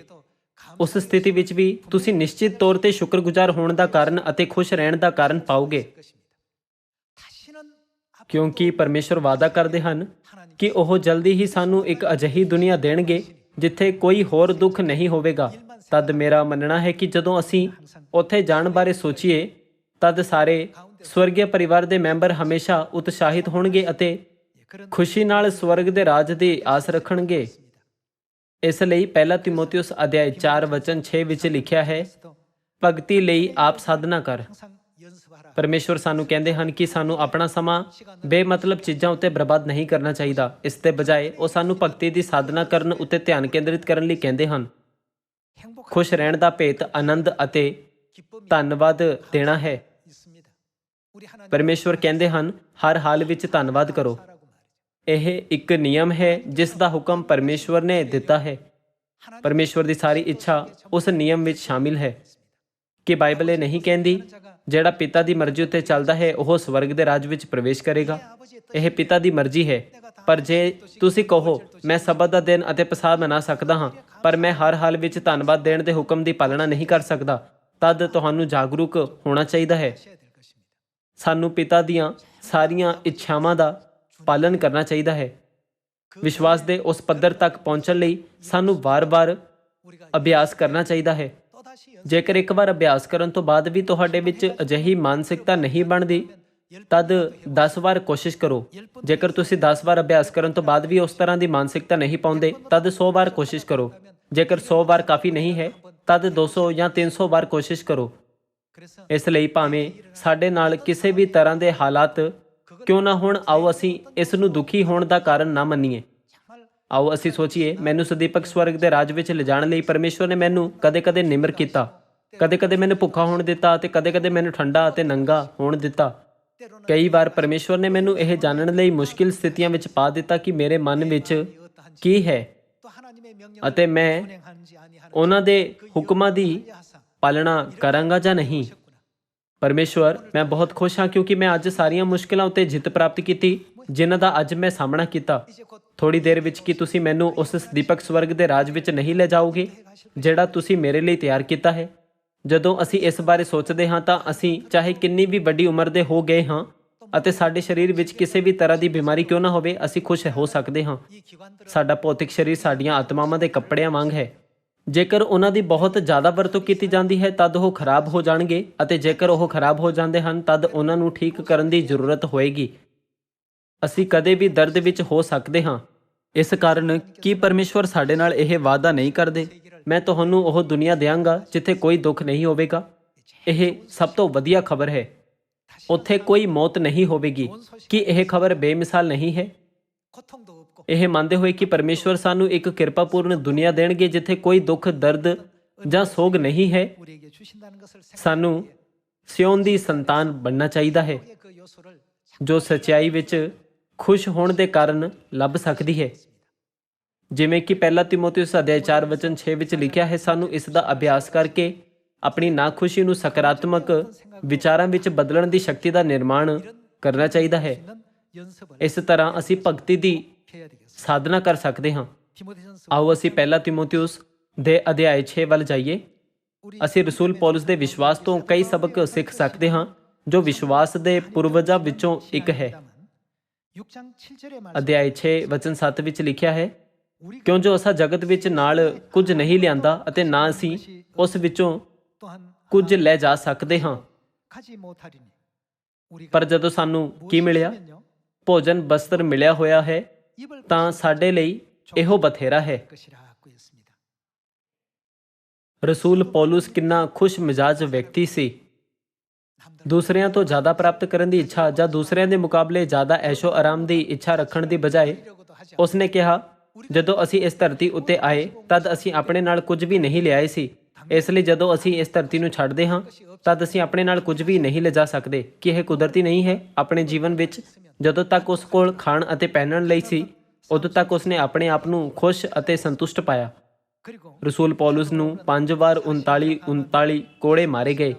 ਉਸ ਸਥਿਤੀ ਵਿੱਚ ਵੀ ਤੁਸੀਂ ਨਿਸ਼ਚਿਤ ਤੌਰ ਤੇ ਸ਼ੁਕਰਗੁਜ਼ਾਰ ਹੋਣ ਦਾ ਕਾਰਨ ਅਤੇ ਖੁਸ਼ ਰਹਿਣ ਦਾ ਕਾਰਨ ਪਾਓਗੇ, ਕਿਉਂਕਿ ਪਰਮੇਸ਼ਵਰ ਵਾਅਦਾ ਕਰਦੇ ਹਨ ਕਿ ਉਹ ਜਲਦੀ ਹੀ ਸਾਨੂੰ ਇੱਕ ਅਜਿਹੀ ਦੁਨੀਆ ਦੇਣਗੇ ਜਿੱਥੇ ਕੋਈ ਹੋਰ ਦੁੱਖ ਨਹੀਂ ਹੋਵੇਗਾ। ਤਦ ਮੇਰਾ ਮੰਨਣਾ ਹੈ ਕਿ ਜਦੋਂ ਅਸੀਂ ਉੱਥੇ ਜਾਣ ਬਾਰੇ ਸੋਚੀਏ, ਤਦ ਸਾਰੇ ਸਵਰਗੀ ਪਰਿਵਾਰ ਦੇ ਮੈਂਬਰ ਹਮੇਸ਼ਾ ਉਤਸ਼ਾਹਿਤ ਹੋਣਗੇ ਅਤੇ ਖੁਸ਼ੀ ਨਾਲ ਸਵਰਗ ਦੇ ਰਾਜ ਦੀ ਆਸ ਰੱਖਣਗੇ। ਇਸ ਲਈ ਪਹਿਲਾ ਤਿਮੋਥਿਉਸ ਅਧਿਆਇ 4 ਵਚਨ 6 ਵਿੱਚ ਲਿਖਿਆ ਹੈ, ਭਗਤੀ ਲਈ ਆਪ ਸਾਧਨਾ ਕਰ। ਪਰਮੇਸ਼ਵਰ ਸਾਨੂੰ ਕਹਿੰਦੇ ਹਨ ਕਿ ਸਾਨੂੰ ਆਪਣਾ ਸਮਾਂ ਬੇਮਤਲਬ ਚੀਜ਼ਾਂ ਉੱਤੇ ਬਰਬਾਦ ਨਹੀਂ ਕਰਨਾ ਚਾਹੀਦਾ। ਇਸ ਦੇ ਬਜਾਏ ਉਹ ਸਾਨੂੰ ਭਗਤੀ ਦੀ ਸਾਧਨਾ ਕਰਨ ਉੱਤੇ ਧਿਆਨ ਕੇਂਦਰਿਤ ਕਰਨ ਲਈ ਕਹਿੰਦੇ ਹਨ। ਖੁਸ਼ ਰਹਿਣ ਦਾ ਭੇਤ ਆਨੰਦ ਅਤੇ ਧੰਨਵਾਦ ਦੇਣਾ ਹੈ। ਪਰਮੇਸ਼ਵਰ ਕਹਿੰਦੇ ਹਨ, ਹਰ ਹਾਲ ਵਿੱਚ ਧੰਨਵਾਦ ਕਰੋ। ਇਹ ਇੱਕ ਨਿਯਮ ਹੈ ਜਿਸ ਦਾ ਹੁਕਮ ਪਰਮੇਸ਼ਵਰ ਨੇ ਦਿੱਤਾ ਹੈ। ਪਰਮੇਸ਼ਵਰ ਦੀ ਸਾਰੀ ਇੱਛਾ ਉਸ ਨਿਯਮ ਵਿੱਚ ਸ਼ਾਮਿਲ ਹੈ। ਕਿ ਬਾਈਬਲ ਇਹ ਨਹੀਂ ਕਹਿੰਦੀ ਜਿਹੜਾ ਪਿਤਾ ਦੀ ਮਰਜ਼ੀ ਉੱਤੇ ਚੱਲਦਾ ਹੈ ਉਹ ਸਵਰਗ ਦੇ ਰਾਜ ਵਿੱਚ ਪ੍ਰਵੇਸ਼ ਕਰੇਗਾ। ਇਹ ਪਿਤਾ ਦੀ ਮਰਜ਼ੀ ਹੈ। ਪਰ ਜੇ ਤੁਸੀਂ ਕਹੋ ਮੈਂ ਸਬਤ ਦਾ ਦਿਨ ਅਤੇ ਪਸਾਹ ਮਨਾ ਸਕਦਾ ਹਾਂ ਪਰ ਮੈਂ ਹਰ ਹਾਲ ਵਿੱਚ ਧੰਨਵਾਦ ਦੇਣ ਦੇ ਹੁਕਮ ਦੀ ਪਾਲਣਾ ਨਹੀਂ ਕਰ ਸਕਦਾ, ਤਦ ਤੁਹਾਨੂੰ ਜਾਗਰੂਕ ਹੋਣਾ ਚਾਹੀਦਾ ਹੈ। ਸਾਨੂੰ ਪਿਤਾ ਦੀਆਂ ਸਾਰੀਆਂ ਇੱਛਾਵਾਂ ਦਾ ਪਾਲਣ ਕਰਨਾ ਚਾਹੀਦਾ ਹੈ। ਵਿਸ਼ਵਾਸ ਦੇ ਉਸ ਪੱਧਰ ਤੱਕ ਪਹੁੰਚਣ ਲਈ ਸਾਨੂੰ ਵਾਰ-ਵਾਰ ਅਭਿਆਸ ਕਰਨਾ ਚਾਹੀਦਾ ਹੈ। ਜੇਕਰ ਇੱਕ ਵਾਰ ਅਭਿਆਸ ਕਰਨ ਤੋਂ ਬਾਅਦ ਵੀ ਤੁਹਾਡੇ ਵਿੱਚ ਅਜਿਹੀ ਮਾਨਸਿਕਤਾ ਨਹੀਂ ਬਣਦੀ ਤਦ 10 ਵਾਰ ਕੋਸ਼ਿਸ਼ ਕਰੋ। ਜੇਕਰ ਤੁਸੀਂ 10 ਵਾਰ ਅਭਿਆਸ ਕਰਨ ਤੋਂ ਬਾਅਦ ਵੀ ਉਸ ਤਰ੍ਹਾਂ ਦੀ ਮਾਨਸਿਕਤਾ ਨਹੀਂ ਪਾਉਂਦੇ ਤਦ 100 ਵਾਰ ਕੋਸ਼ਿਸ਼ ਕਰੋ। ਜੇਕਰ 100 ਵਾਰ ਕਾਫੀ ਨਹੀਂ ਹੈ ਤਦ 200 ਜਾਂ 300 ਵਾਰ ਕੋਸ਼ਿਸ਼ ਕਰੋ। ਇਸ ਲਈ ਭਾਵੇਂ ਸਾਡੇ ਨਾਲ ਕਿਸੇ ਵੀ ਤਰ੍ਹਾਂ ਦੇ ਹਾਲਾਤ ਕਿਉਂ ਨਾ ਹੋਣ, ਆਓ ਅਸੀਂ ਇਸ ਨੂੰ ਦੁਖੀ ਹੋਣ ਦਾ ਕਾਰਨ ਨਾ ਮੰਨੀਏ। ਆਓ ਅਸੀਂ ਸੋਚੀਏ, ਮੈਨੂੰ ਸਦੀਪਕ ਸਵਰਗ ਦੇ ਰਾਜ ਵਿੱਚ ਲਿਜਾਣ ਲਈ ਪਰਮੇਸ਼ਵਰ ਨੇ ਮੈਨੂੰ ਕਦੇ-ਕਦੇ ਨਿਮਰ ਕੀਤਾ, ਕਦੇ-ਕਦੇ ਮੈਨੂੰ ਭੁੱਖਾ ਹੋਣ ਦਿੱਤਾ ਅਤੇ ਕਦੇ-ਕਦੇ ਮੈਨੂੰ ਠੰਡਾ ਅਤੇ ਨੰਗਾ ਹੋਣ ਦਿੱਤਾ। ਕਈ ਵਾਰ ਪਰਮੇਸ਼ਵਰ ਨੇ ਮੈਨੂੰ ਇਹ ਜਾਣਨ ਲਈ ਮੁਸ਼ਕਿਲ ਸਥਿਤੀਆਂ ਵਿੱਚ ਪਾ ਦਿੱਤਾ ਕਿ ਮੇਰੇ ਮਨ ਵਿੱਚ ਕੀ ਹੈ ਅਤੇ ਮੈਂ ਉਹਨਾਂ ਦੇ ਹੁਕਮਾਂ ਦੀ ਪਾਲਣਾ ਕਰਾਂਗਾ ਜਾਂ ਨਹੀਂ। ਪਰਮੇਸ਼ਵਰ, ਮੈਂ ਬਹੁਤ ਖੁਸ਼ ਹਾਂ ਕਿਉਂਕਿ ਮੈਂ ਅੱਜ ਸਾਰੀਆਂ ਮੁਸ਼ਕਿਲਾਂ ਉੱਤੇ ਜਿੱਤ ਪ੍ਰਾਪਤ ਕੀਤੀ ਜਿਨ੍ਹਾਂ ਦਾ ਅੱਜ ਮੈਂ ਸਾਹਮਣਾ ਕੀਤਾ। ਥੋੜੀ ਦੇਰ ਵਿੱਚ ਕੀ ਤੁਸੀਂ ਮੈਨੂੰ ਉਸ ਸਦੀਪਕ ਸਵਰਗ ਦੇ ਰਾਜ ਵਿੱਚ ਨਹੀਂ ਲੈ ਜਾਓਗੇ ਜਿਹੜਾ ਤੁਸੀਂ ਮੇਰੇ ਲਈ ਤਿਆਰ ਕੀਤਾ ਹੈ? ਜਦੋਂ ਅਸੀਂ ਇਸ ਬਾਰੇ ਸੋਚਦੇ ਹਾਂ ਤਾਂ ਅਸੀਂ ਚਾਹੇ ਕਿੰਨੀ ਵੀ ਵੱਡੀ ਉਮਰ ਦੇ ਹੋ ਗਏ ਹਾਂ ਅਤੇ ਸਾਡੇ ਸਰੀਰ ਵਿੱਚ ਕਿਸੇ ਵੀ ਤਰ੍ਹਾਂ ਦੀ ਬਿਮਾਰੀ ਕਿਉਂ ਨਾ ਹੋਵੇ, ਅਸੀਂ ਖੁਸ਼ ਹੋ ਸਕਦੇ ਹਾਂ। ਸਾਡਾ ਭੌਤਿਕ ਸਰੀਰ ਸਾਡੀਆਂ ਆਤਮਾਵਾਂ ਦੇ ਕੱਪੜਿਆਂ ਵਾਂਗ ਹੈ। ਜੇਕਰ ਉਹਨਾਂ ਦੀ ਬਹੁਤ ਜ਼ਿਆਦਾ ਵਰਤੋਂ ਕੀਤੀ ਜਾਂਦੀ ਹੈ ਤਦ ਉਹ ਖਰਾਬ ਹੋ ਜਾਣਗੇ ਅਤੇ ਜੇਕਰ ਉਹ ਖਰਾਬ ਹੋ ਜਾਂਦੇ ਹਨ ਤਦ ਉਹਨਾਂ ਨੂੰ ਠੀਕ ਕਰਨ ਦੀ ਜ਼ਰੂਰਤ ਹੋਏਗੀ। ਅਸੀਂ ਕਦੇ ਵੀ ਦਰਦ ਵਿੱਚ ਹੋ ਸਕਦੇ ਹਾਂ। ਇਸ ਕਾਰਨ ਕੀ ਪਰਮੇਸ਼ਵਰ ਸਾਡੇ ਨਾਲ ਇਹ ਵਾਅਦਾ ਨਹੀਂ ਕਰਦੇ, ਮੈਂ ਤੁਹਾਨੂੰ ਉਹ ਦੁਨੀਆ ਦਿਆਂਗਾ ਜਿੱਥੇ ਕੋਈ ਦੁੱਖ ਨਹੀਂ ਹੋਵੇਗਾ? ਇਹ ਸਭ ਤੋਂ ਵਧੀਆ ਖਬਰ ਹੈ। ਉੱਥੇ ਕੋਈ ਮੌਤ ਨਹੀਂ ਹੋਵੇਗੀ। ਕੀ ਇਹ ਖਬਰ ਬੇਮਿਸਾਲ ਨਹੀਂ ਹੈ? ਇਹ ਮੰਨਦੇ ਹੋਏ ਕਿ ਪਰਮੇਸ਼ਵਰ ਸਾਨੂੰ ਇੱਕ ਕਿਰਪਾਪੂਰਨ ਦੁਨੀਆ ਦੇਣਗੇ ਜਿੱਥੇ ਕੋਈ ਦੁੱਖ, ਦਰਦ ਜਾਂ ਸੋਗ ਨਹੀਂ ਹੈ, ਸਾਨੂੰ ਸਿਓਨ ਦੀ ਸੰਤਾਨ ਬਣਨਾ ਚਾਹੀਦਾ ਹੈ ਜੋ ਸੱਚਾਈ ਵਿੱਚ ਖੁਸ਼ ਹੋਣ ਦੇ ਕਾਰਨ ਲੱਭ ਸਕਦੀ ਹੈ। ਜਿਵੇਂ ਕਿ ਪਹਿਲਾ ਤਿਮੋਥਿਉਸ ਅਧਿਆਇ 4 ਵਚਨ 6 ਵਿੱਚ ਲਿਖਿਆ ਹੈ, ਸਾਨੂੰ ਇਸ ਦਾ ਅਭਿਆਸ ਕਰਕੇ ਆਪਣੀ ਨਾਖੁਸ਼ੀ ਨੂੰ ਸਕਾਰਾਤਮਕ ਵਿਚਾਰਾਂ ਵਿੱਚ ਬਦਲਣ ਦੀ ਸ਼ਕਤੀ ਦਾ ਨਿਰਮਾਣ ਕਰਨਾ ਚਾਹੀਦਾ ਹੈ। ਇਸ ਤਰ੍ਹਾਂ ਅਸੀਂ ਭਗਤੀ ਦੀ ਸਾਧਨਾ ਕਰ ਸਕਦੇ ਹਾਂ। ਆਓ ਅਸੀਂ ਪਹਿਲਾ ਤਿਮੋਥਿਉਸ ਦੇ ਅਧਿਆਇ 6 ਵੱਲ ਜਾਈਏ। ਅਸੀਂ ਰਸੂਲ ਪੌਲਸ ਦੇ ਵਿਸ਼ਵਾਸ ਤੋਂ ਕਈ ਸਬਕ ਸਿੱਖ ਸਕਦੇ ਹਾਂ ਜੋ ਵਿਸ਼ਵਾਸ ਦੇ ਪੂਰਵਜਾਂ ਵਿੱਚੋਂ ਇੱਕ ਹੈ। ਅਧਿਆਇ 6 ਵਚਨ 7 ਵਿੱਚ ਲਿਖਿਆ ਹੈ, ਕਿਉਂ ਜੋ ਅਸਾਂ ਜਗਤ ਵਿੱਚ ਨਾਲ ਕੁਝ ਨਹੀਂ ਲਿਆਂਦਾ ਅਤੇ ਨਾ ਅਸੀਂ ਉਸ ਵਿੱਚੋਂ ਕੁਝ ਲੈ ਜਾ ਸਕਦੇ ਹਾਂ। ਪਰ ਜਦੋਂ ਸਾਨੂੰ ਕੀ ਮਿਲਿਆ? ਭੋਜਨ ਬਸਤਰ ਮਿਲਿਆ ਹੋਇਆ ਹੈ ਤਾਂ ਸਾਡੇ ਲਈ ਇਹੋ ਬਥੇਰਾ ਹੈ। ਰਸੂਲ ਪੌਲਸ ਕਿੰਨਾ ਖੁਸ਼ ਮਿਜ਼ਾਜ ਵਿਅਕਤੀ ਸੀ। ਦੂਸਰਿਆਂ ਤੋਂ ਜ਼ਿਆਦਾ ਪ੍ਰਾਪਤ ਕਰਨ ਦੀ ਇੱਛਾ ਜਾਂ ਦੂਸਰਿਆਂ ਦੇ ਮੁਕਾਬਲੇ ਜ਼ਿਆਦਾ ਐਸ਼ੋ ਆਰਾਮ ਦੀ ਇੱਛਾ ਰੱਖਣ ਦੀ ਬਜਾਏ ਉਸਨੇ ਕਿਹਾ, ਜਦੋਂ ਅਸੀਂ ਇਸ ਧਰਤੀ ਉੱਤੇ ਆਏ ਤਦ ਅਸੀਂ ਆਪਣੇ ਨਾਲ ਕੁਝ ਵੀ ਨਹੀਂ ਲਿਆਏ ਸੀ। ਇਸ ਲਈ ਜਦੋਂ ਅਸੀਂ ਇਸ ਧਰਤੀ ਨੂੰ ਛੱਡਦੇ ਹਾਂ ਤਦ ਅਸੀਂ ਆਪਣੇ ਨਾਲ ਕੁਝ ਵੀ ਨਹੀਂ ਲਿਜਾ ਸਕਦੇ। ਕੀ ਇਹ ਕੁਦਰਤੀ ਨਹੀਂ ਹੈ? ਆਪਣੇ ਜੀਵਨ ਵਿੱਚ ਜਦੋਂ ਤੱਕ ਉਸ ਕੋਲ ਖਾਣ ਅਤੇ ਪਹਿਨਣ ਲਈ ਸੀ ਉਦੋਂ ਤੱਕ ਉਸਨੇ ਆਪਣੇ ਆਪ ਨੂੰ ਖੁਸ਼ ਅਤੇ ਸੰਤੁਸ਼ਟ ਪਾਇਆ। ਰਸੂਲ ਪੌਲਸ ਨੂੰ 5 ਵਾਰ 39 ਕੋੜੇ ਮਾਰੇ ਗਏ।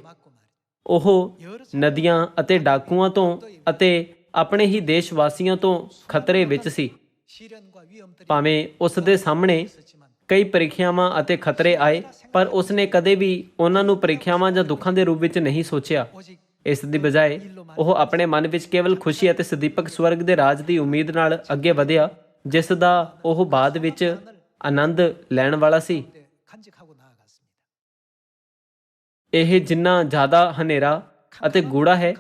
ਉਹ ਨਦੀਆਂ ਅਤੇ ਡਾਕੂਆਂ ਤੋਂ ਅਤੇ ਆਪਣੇ ਹੀ ਦੇਸ਼ ਵਾਸੀਆਂ ਤੋਂ ਖਤਰੇ ਵਿੱਚ ਸੀ। ਭਾਵੇਂ ਉਸ ਦੇ ਸਾਹਮਣੇ ਕਈ ਪ੍ਰੀਖਿਆਵਾਂ ਅਤੇ ਖਤਰੇ ਆਏ ਪਰ ਉਸਨੇ ਕਦੇ ਵੀ ਉਹਨਾਂ ਨੂੰ ਪ੍ਰੀਖਿਆਵਾਂ ਜਾਂ ਦੁੱਖਾਂ ਦੇ ਰੂਪ ਵਿੱਚ ਨਹੀਂ ਸੋਚਿਆ। ਇਸ ਦੀ ਬਜਾਏ ਉਹ ਆਪਣੇ ਮਨ ਵਿੱਚ ਕੇਵਲ ਖੁਸ਼ੀ ਅਤੇ ਸਦੀਪਕ ਸਵਰਗ ਦੇ ਰਾਜ ਦੀ ਉਮੀਦ ਨਾਲ ਅੱਗੇ ਵਧਿਆ ਜਿਸ ਦਾ ਉਹ ਬਾਅਦ ਵਿੱਚ ਆਨੰਦ ਲੈਣ ਵਾਲਾ ਸੀ। ਇਹ ਜਿੰਨਾ ਜ਼ਿਆਦਾ ਹਨੇਰਾ ਅਤੇ ਗੂੜਾ ਹੈ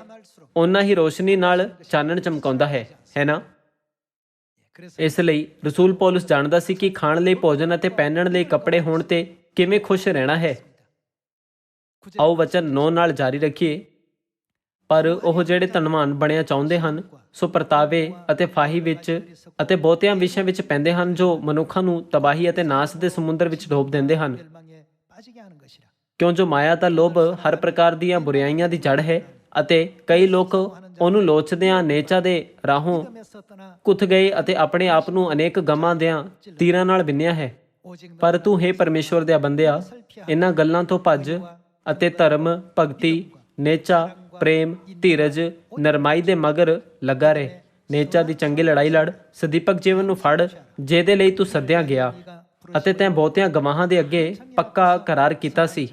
ਓਨਾ ਹੀ ਰੋਸ਼ਨੀ ਨਾਲ ਚਾਨਣ ਚਮਕਾਉਂਦਾ ਹੈ ਨਾ? ਇਸ ਲਈ ਰਸੂਲ ਪੌਲਸ ਜਾਣਦਾ ਸੀ ਕਿ ਖਾਣ ਲਈ ਭੋਜਨ ਅਤੇ ਪਹਿਨਣ ਲਈ ਕੱਪੜੇ ਹੋਣ ਤੇ ਕਿਵੇਂ ਖੁਸ਼ ਰਹਿਣਾ ਹੈ। ਆਓ ਵਚਨ 9 ਨਾਲ ਜਾਰੀ ਰੱਖੀਏ। ਪਰ ਉਹ ਜਿਹੜੇ ਧਨਵਾਨ ਬਣਿਆ ਚਾਹੁੰਦੇ ਹਨ, ਸੋ ਪਰਤਾਵੇ ਅਤੇ ਫਾਹੀ ਵਿੱਚ ਅਤੇ ਬਹੁਤਿਆਂ ਵਿਸ਼ਿਆਂ ਵਿੱਚ ਪੈਂਦੇ ਹਨ, ਜੋ ਮਨੁੱਖਾਂ ਨੂੰ ਤਬਾਹੀ ਅਤੇ ਨਾਸ਼ ਦੇ ਸਮੁੰਦਰ ਵਿੱਚ ਡੋਬ ਦਿੰਦੇ ਹਨ। ਕਿਉਂ ਜੋ ਮਾਇਆ ਦਾ ਲੋਭ ਹਰ ਪ੍ਰਕਾਰ ਦੀਆਂ ਬੁਰਾਈਆਂ ਦੀ ਜੜ ਹੈ ਅਤੇ ਕਈ ਲੋਕ ਉਹਨੂੰ ਲੋਚਦਿਆਂ ਨੇਚਾ ਦੇ ਰਾਹੋਂ ਕੁੱਥ ਗਏ ਅਤੇ ਆਪਣੇ ਆਪ ਨੂੰ ਅਨੇਕ ਗਮਾਂ ਦਿਆਂ ਤੀਰਾਂ ਨਾਲ ਬਿੰਨਿਆ ਹੈ। ਪਰ ਤੂੰ ਹੈ ਪਰਮੇਸ਼ਵਰ ਦੇ ਬੰਦਿਆ, ਇਹਨਾਂ ਗੱਲਾਂ ਤੋਂ ਭੱਜ ਅਤੇ ਧਰਮ, ਭਗਤੀ, ਨੇਚਾ, ਪ੍ਰੇਮ, ਧੀਰਜ, ਨਰਮਾਈ ਦੇ ਮਗਰ ਲੱਗਾ ਰਹੇ। ਨੇਚਾ ਦੀ ਚੰਗੀ ਲੜਾਈ ਲੜ, ਸਦੀਪਕ ਜੀਵਨ ਨੂੰ ਫੜ, ਜਿਹਦੇ ਲਈ ਤੂੰ ਸੱਦਿਆ ਗਿਆ ਅਤੇ ਤੈਂ ਬਹੁਤਿਆਂ ਗਵਾਹਾਂ ਦੇ ਅੱਗੇ ਪੱਕਾ ਕਰਾਰ ਕੀਤਾ ਸੀ।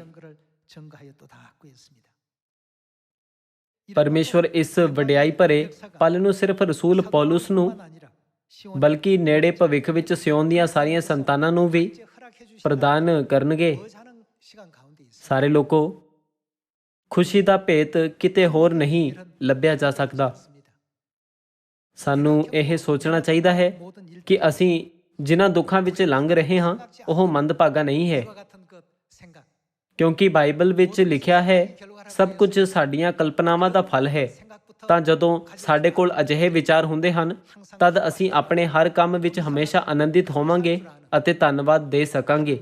ਪਰਮੇਸ਼ਵਰ ਇਸ ਵਡਿਆਈ ਭਰੇ ਪਲ ਨੂੰ ਸਿਰਫ ਰਸੂਲ ਪੌਲੁਸ ਨੂੰ, ਬਲਕਿ ਨੇੜੇ ਭਵਿੱਖ ਵਿੱਚ ਸਿਓਨ ਦੀਆਂ ਸਾਰੀਆਂ ਸੰਤਾਨਾਂ ਨੂੰ ਵੀ ਪ੍ਰਦਾਨ ਕਰਨਗੇ। ਸਾਰੇ ਲੋਕੋ, ਖੁਸ਼ੀ ਦਾ ਭੇਤ ਕਿਤੇ ਹੋਰ ਨਹੀਂ ਲੱਭਿਆ ਜਾ ਸਕਦਾ। ਸਾਨੂੰ ਇਹ ਸੋਚਣਾ ਚਾਹੀਦਾ ਹੈ ਕਿ ਅਸੀਂ ਜਿਨ੍ਹਾਂ ਦੁੱਖਾਂ ਵਿੱਚ ਲੰਘ ਰਹੇ ਹਾਂ ਉਹ ਮੰਦਭਾਗਾ ਨਹੀਂ ਹੈ, ਕਿਉਂਕਿ ਬਾਈਬਲ ਵਿੱਚ ਲਿਖਿਆ ਹੈ ਸਭ ਕੁਝ ਸਾਡੀਆਂ ਕਲਪਨਾਵਾਂ ਦਾ ਫਲ ਹੈ। ਤਾਂ ਜਦੋਂ ਸਾਡੇ ਕੋਲ ਅਜਿਹੇ ਵਿਚਾਰ ਹੁੰਦੇ ਹਨ, ਤਦ ਅਸੀਂ ਆਪਣੇ ਹਰ ਕੰਮ ਵਿੱਚ ਹਮੇਸ਼ਾ ਆਨੰਦਿਤ ਹੋਵਾਂਗੇ ਅਤੇ ਧੰਨਵਾਦ ਦੇ ਸਕਾਂਗੇ।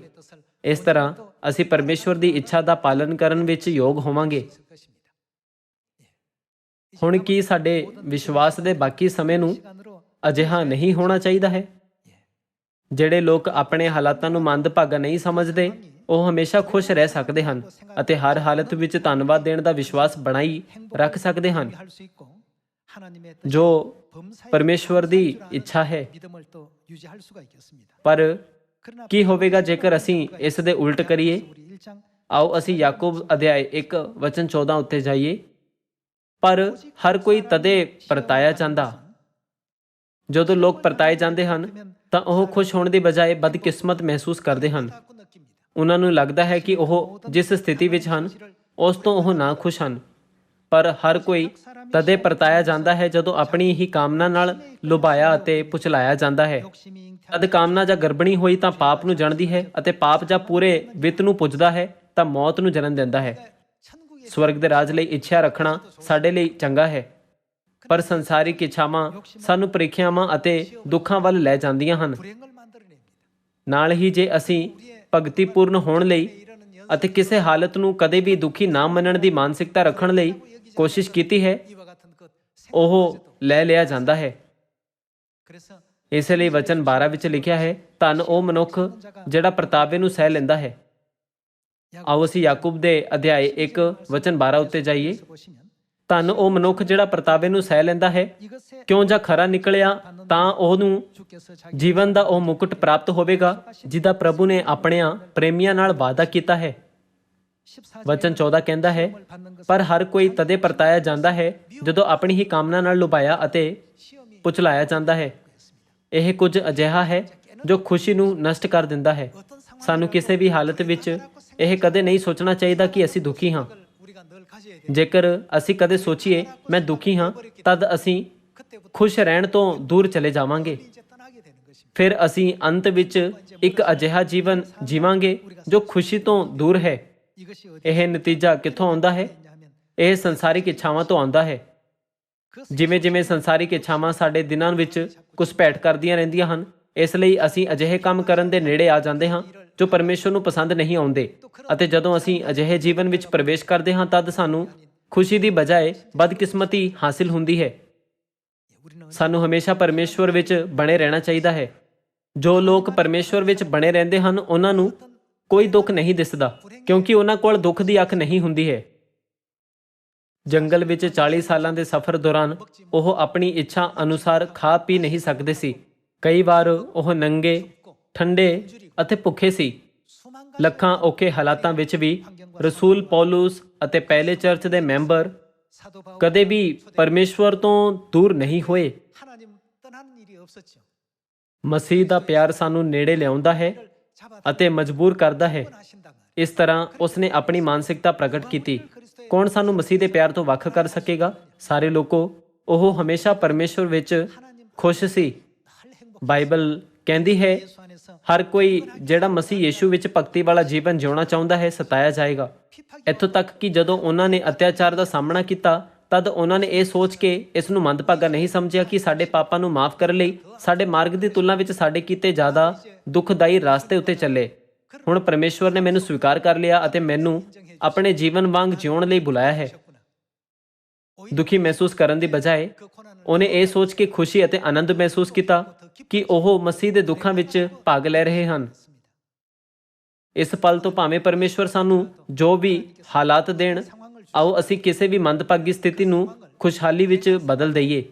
ਇਸ ਤਰ੍ਹਾਂ ਅਸੀਂ ਪਰਮੇਸ਼ਵਰ ਦੀ ਇੱਛਾ ਦਾ ਪਾਲਨ ਕਰਨ ਵਿੱਚ ਯੋਗ ਹੋਵਾਂਗੇ। ਹੁਣ ਕੀ ਸਾਡੇ ਵਿਸ਼ਵਾਸ ਦੇ ਬਾਕੀ ਸਮੇਂ ਨੂੰ ਅਜਿਹਾ ਨਹੀਂ ਹੋਣਾ ਚਾਹੀਦਾ ਹੈ? ਜਿਹੜੇ ਲੋਕ ਆਪਣੇ ਹਾਲਾਤਾਂ ਨੂੰ ਮੰਦਭਾਗਾ ਨਹੀਂ ਸਮਝਦੇ, ਉਹ ਹਮੇਸ਼ਾ ਖੁਸ਼ ਰਹਿ ਸਕਦੇ ਹਨ ਅਤੇ ਹਰ ਹਾਲਤ ਵਿੱਚ ਧੰਨਵਾਦ ਦੇਣ ਦਾ ਵਿਸ਼ਵਾਸ ਬਣਾਈ ਰੱਖ ਸਕਦੇ ਹਨ, ਜੋ ਪਰਮੇਸ਼ਵਰ ਦੀ ਇੱਛਾ ਹੈ। ਪਰ ਕੀ ਹੋਵੇਗਾ ਜੇਕਰ ਅਸੀਂ ਇਸ ਦੇ ਉਲਟ ਕਰੀਏ? ਆਓ ਅਸੀਂ ਯਾਕੂਬ ਅਧਿਆਇ 1 ਵਚਨ 14 ਉੱਤੇ ਜਾਈਏ। ਪਰ ਹਰ ਕੋਈ ਤਦੇ ਪਰਤਾਇਆ ਜਾਂਦਾ। ਜਦੋਂ ਲੋਕ ਪਰਤਾਏ ਜਾਂਦੇ ਹਨ ਤਾਂ ਉਹ ਖੁਸ਼ ਹੋਣ ਦੀ ਬਜਾਏ ਬਦਕਿਸਮਤ ਮਹਿਸੂਸ ਕਰਦੇ ਹਨ। ਉਹਨਾਂ ਨੂੰ ਲੱਗਦਾ ਹੈ ਕਿ ਉਹ ਜਿਸ ਸਥਿਤੀ ਵਿੱਚ ਹਨ ਉਸ ਤੋਂ ਉਹ ਨਾ ਖੁਸ਼ ਹਨ। ਪਰ ਹਰ ਕੋਈ ਤਦੇ ਪਰਤਾਇਆ ਜਾਂਦਾ ਹੈ ਜਦੋਂ ਆਪਣੀ ਹੀ ਕਾਮਨਾ ਨਾਲ ਲੁਭਾਇਆ ਅਤੇ ਪੁਚਲਾਇਆ ਜਾਂਦਾ ਹੈ। ਤਦ ਕਾਮਨਾ ਜਾਂ ਗਰਭਣੀ ਹੋਈ ਤਾਂ ਪਾਪ ਨੂੰ ਜਣਦੀ ਹੈ ਅਤੇ ਪਾਪ ਜਾਂ ਪੂਰੇ ਵਿੱਤ ਨੂੰ ਪੁੱਜਦਾ ਹੈ ਤਾਂ ਮੌਤ ਨੂੰ ਜਨਮ ਦਿੰਦਾ ਹੈ। ਸਵਰਗ ਦੇ ਰਾਜ ਲਈ ਇੱਛਾ ਰੱਖਣਾ ਸਾਡੇ ਲਈ ਚੰਗਾ ਹੈ, ਪਰ ਸੰਸਾਰਿਕ ਇੱਛਾਵਾਂ ਸਾਨੂੰ ਪ੍ਰੀਖਿਆਵਾਂ ਅਤੇ ਦੁੱਖਾਂ ਵੱਲ ਲੈ ਜਾਂਦੀਆਂ ਹਨ। ਨਾਲ ਹੀ ਜੇ ਅਸੀਂ ਭਗਤੀਪੂਰਨ ਹੋਣ ਲਈ ਅਤੇ ਕਿਸੇ ਹਾਲਤ ਨੂੰ ਕਦੇ ਵੀ ਦੁਖੀ ਨਾ ਮੰਨਣ ਦੀ ਮਾਨਸਿਕਤਾ ਰੱਖਣ ਲਈ ਕੋਸ਼ਿਸ਼ ਕੀਤੀ ਹੈ, ਉਹ ਲੈ ਲਿਆ ਜਾਂਦਾ ਹੈ। ਇਸ ਲਈ ਵਚਨ 12 ਵਿੱਚ ਲਿਖਿਆ ਹੈ, ਧੰਨ ਉਹ ਮਨੁੱਖ ਜਿਹੜਾ ਪਰਤਾਵੇ ਨੂੰ ਸਹਿ ਲੈਂਦਾ ਹੈ। ਆਓ ਅਸੀਂ ਯਾਕੂਬ ਦੇ ਅਧਿਆਇ 1 ਵਚਨ 12 ਉੱਤੇ ਜਾਈਏ। ਧੰਨ ਉਹ ਮਨੁੱਖ ਜਿਹੜਾ ਪਰਤਾਵੇ ਨੂੰ ਸਹਿ ਲੈਂਦਾ ਹੈ, ਕਿਉਂ ਜਾਂ ਖਰਾ ਨਿਕਲਿਆ ਤਾਂ ਉਹਨੂੰ ਜੀਵਨ ਦਾ ਉਹ ਮੁਕਟ ਪ੍ਰਾਪਤ ਹੋਵੇਗਾ ਜਿਹਦਾ ਪ੍ਰਭੂ ਨੇ ਆਪਣਿਆਂ ਪ੍ਰੇਮੀਆਂ ਨਾਲ ਵਾਅਦਾ ਕੀਤਾ ਹੈ। ਵਚਨ 14 ਕਹਿੰਦਾ ਹੈ, ਪਰ ਹਰ ਕੋਈ ਤਦੇ ਪਰਤਾਇਆ ਜਾਂਦਾ ਹੈ ਜਦੋਂ ਆਪਣੀ ਹੀ ਕਾਮਨਾ ਨਾਲ ਲੁਭਾਇਆ ਅਤੇ ਪੁਚਲਾਇਆ ਜਾਂਦਾ ਹੈ। ਇਹ ਕੁਝ ਅਜਿਹਾ ਹੈ ਜੋ ਖੁਸ਼ੀ ਨੂੰ ਨਸ਼ਟ ਕਰ ਦਿੰਦਾ ਹੈ। ਸਾਨੂੰ ਕਿਸੇ ਵੀ ਹਾਲਤ ਵਿੱਚ ਇਹ ਕਦੇ ਨਹੀਂ ਸੋਚਣਾ ਚਾਹੀਦਾ ਕਿ ਅਸੀਂ ਦੁਖੀ ਹਾਂ। ਜੇਕਰ ਅਸੀਂ ਕਦੇ ਸੋਚੀਏ ਮੈਂ ਦੁਖੀ ਹਾਂ, ਤਦ ਅਸੀਂ ਖੁਸ਼ ਰਹਿਣ ਤੋਂ ਦੂਰ ਚਲੇ ਜਾਵਾਂਗੇ। ਫਿਰ ਅਸੀਂ ਅੰਤ ਵਿੱਚ ਇੱਕ ਅਜਿਹਾ ਜੀਵਨ ਜੀਵਾਂਗੇ ਜੋ ਖੁਸ਼ੀ ਤੋਂ ਦੂਰ ਹੈ। ਇਹ ਨਤੀਜਾ ਕਿੱਥੋਂ ਆਉਂਦਾ ਹੈ? ਇਹ ਸੰਸਾਰਿਕ ਇੱਛਾਵਾਂ ਤੋਂ ਆਉਂਦਾ ਹੈ। ਜਿਵੇਂ ਜਿਵੇਂ ਸੰਸਾਰਿਕ ਇੱਛਾਵਾਂ ਸਾਡੇ ਦਿਨਾਂ ਵਿੱਚ ਘੁਸਪੈਠ ਕਰਦੀਆਂ ਰਹਿੰਦੀਆਂ ਹਨ, ਇਸ ਲਈ ਅਸੀਂ ਅਜਿਹੇ ਕੰਮ ਕਰਨ ਦੇ ਨੇੜੇ ਆ ਜਾਂਦੇ ਹਾਂ ਜੋ ਪਰਮੇਸ਼ਵਰ ਨੂੰ ਪਸੰਦ ਨਹੀਂ ਆਉਂਦੇ। ਅਤੇ ਜਦੋਂ ਅਸੀਂ ਅਜਿਹੇ ਜੀਵਨ ਵਿੱਚ ਪ੍ਰਵੇਸ਼ ਕਰਦੇ ਹਾਂ, ਤਦ ਸਾਨੂੰ ਖੁਸ਼ੀ ਦੀ ਬਜਾਏ ਬਦਕਿਸਮਤੀ ਹਾਸਿਲ ਹੁੰਦੀ ਹੈ। ਸਾਨੂੰ ਹਮੇਸ਼ਾ ਪਰਮੇਸ਼ਵਰ ਵਿੱਚ ਬਣੇ ਰਹਿਣਾ ਚਾਹੀਦਾ ਹੈ। ਜੋ ਲੋਕ ਪਰਮੇਸ਼ਵਰ ਵਿੱਚ ਬਣੇ ਰਹਿੰਦੇ ਹਨ, ਉਹਨਾਂ ਨੂੰ ਕੋਈ ਦੁੱਖ ਨਹੀਂ ਦਿਸਦਾ, ਕਿਉਂਕਿ ਉਹਨਾਂ ਕੋਲ ਦੁੱਖ ਦੀ ਅੱਖ ਨਹੀਂ ਹੁੰਦੀ ਹੈ। ਜੰਗਲ ਵਿੱਚ 40 ਸਾਲਾਂ ਦੇ ਸਫ਼ਰ ਦੌਰਾਨ ਉਹ ਆਪਣੀ ਇੱਛਾ ਅਨੁਸਾਰ ਖਾ ਪੀ ਨਹੀਂ ਸਕਦੇ ਸੀ। ਕਈ ਵਾਰ ਉਹ ਨੰਗੇ, ਠੰਡੇ ਅਤੇ ਭੁੱਖੇ ਸੀ। ਲੱਖਾਂ ਔਖੇ ਹਾਲਾਤਾਂ ਵਿੱਚ ਵੀ ਰਸੂਲ ਪੌਲੁਸ ਅਤੇ ਪਹਿਲੇ ਚਰਚ ਦੇ ਮੈਂਬਰ ਕਦੇ ਵੀ ਪਰਮੇਸ਼ਵਰ ਤੋਂ ਦੂਰ ਨਹੀਂ ਹੋਏ। ਮਸੀਹ ਦਾ ਪਿਆਰ ਸਾਨੂੰ ਨੇੜੇ ਲਿਆਉਂਦਾ ਹੈ ਅਤੇ ਮਜਬੂਰ ਕਰਦਾ ਹੈ। ਇਸ ਤਰ੍ਹਾਂ ਉਸਨੇ ਆਪਣੀ ਮਾਨਸਿਕਤਾ ਪ੍ਰਗਟ ਕੀਤੀ। ਕੌਣ ਸਾਨੂੰ ਮਸੀਹ ਦੇ ਪਿਆਰ ਤੋਂ ਵੱਖ ਕਰ ਸਕੇਗਾ? ਸਾਰੇ ਲੋਕੋ, ਉਹ ਹਮੇਸ਼ਾ ਪਰਮੇਸ਼ਵਰ ਵਿੱਚ ਖੁਸ਼ ਸੀ। ਬਾਈਬਲ ਕਹਿੰਦੀ ਹੈ ਹਰ ਕੋਈ ਜਿਹੜਾ ਮਸੀਹ ਯੀਸ਼ੂ ਵਿੱਚ ਭਗਤੀ ਵਾਲਾ ਜੀਵਨ ਜਿਉਣਾ ਚਾਹੁੰਦਾ ਹੈ ਸਤਾਇਆ ਜਾਏਗਾ। ਇੱਥੋਂ ਤੱਕ ਕਿ ਜਦੋਂ ਉਹਨਾਂ ਨੇ ਅਤਿਆਚਾਰ ਦਾ ਸਾਹਮਣਾ ਕੀਤਾ ਤਦ ਉਹਨਾਂ ਨੇ ਇਹ ਸੋਚ ਕੇ ਇਸ ਨੂੰ ਮੰਦਭਾਗਾ ਨਹੀਂ ਸਮਝਿਆ ਕਿ ਸਾਡੇ ਪਾਪਾਂ ਨੂੰ ਮਾਫ ਕਰਨ ਲਈ ਸਾਡੇ ਮਾਰਗ ਦੀ ਤੁਲਨਾ ਵਿੱਚ ਸਾਡੇ ਕੀਤੇ ਜ਼ਿਆਦਾ ਦੁਖਦਾਈ ਰਾਸਤੇ ਉੱਤੇ ਚੱਲੇ। ਹੁਣ ਪਰਮੇਸ਼ਵਰ ਨੇ ਮੈਨੂੰ ਸਵੀਕਾਰ ਕਰ ਲਿਆ ਅਤੇ ਮੈਨੂੰ ਆਪਣੇ ਜੀਵਨ ਵਾਂਗ ਜਿਉਣ ਲਈ ਬੁਲਾਇਆ ਹੈ। ਦੁਖੀ ਮਹਿਸੂਸ ਕਰਨ ਦੀ ਬਜਾਏ ਉਹਨੇ ਇਹ ਸੋਚ ਕੇ ਖੁਸ਼ੀ ਅਤੇ ਆਨੰਦ ਮਹਿਸੂਸ ਕੀਤਾ ਕਿ ਉਹ ਮਸੀਹ ਦੇ ਦੁੱਖਾਂ ਵਿੱਚ ਭਾਗ ਲੈ ਰਹੇ ਹਨ। ਇਸ ਪਲ ਤੋਂ ਭਾਵੇਂ ਪਰਮੇਸ਼ਵਰ ਸਾਨੂੰ ਜੋ ਵੀ ਹਾਲਾਤ ਦੇਣ, ਆਓ ਅਸੀਂ ਕਿਸੇ ਵੀ ਮੰਦਭਾਗੀ ਸਥਿਤੀ ਨੂੰ ਖੁਸ਼ਹਾਲੀ ਵਿੱਚ ਬਦਲ ਦਈਏ।